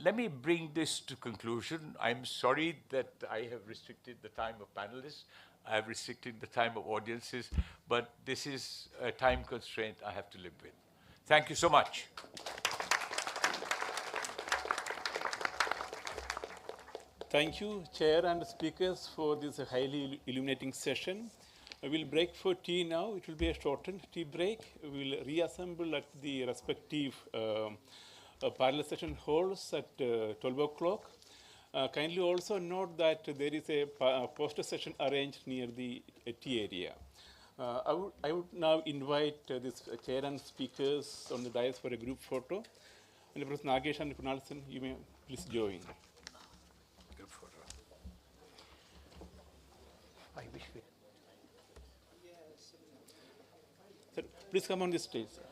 Let me bring this to conclusion. I'm sorry that I have restricted the time of panelists. I have restricted the time of audiences, but this is a time constraint I have to live with. Thank you so much. Thank you, Chair and speakers, for this highly illuminating session. We'll break for tea now. It will be a shortened tea break. We'll reassemble at the respective parallel session halls at 12 o'clock. Kindly also note that there is a poster session arranged near the tea area. I would now invite this chair and speakers on the dais for a group photo. And Professor Nagesh and Kunal, you may please join. Group photo. I wish we... Sir, please come on the stage, sir.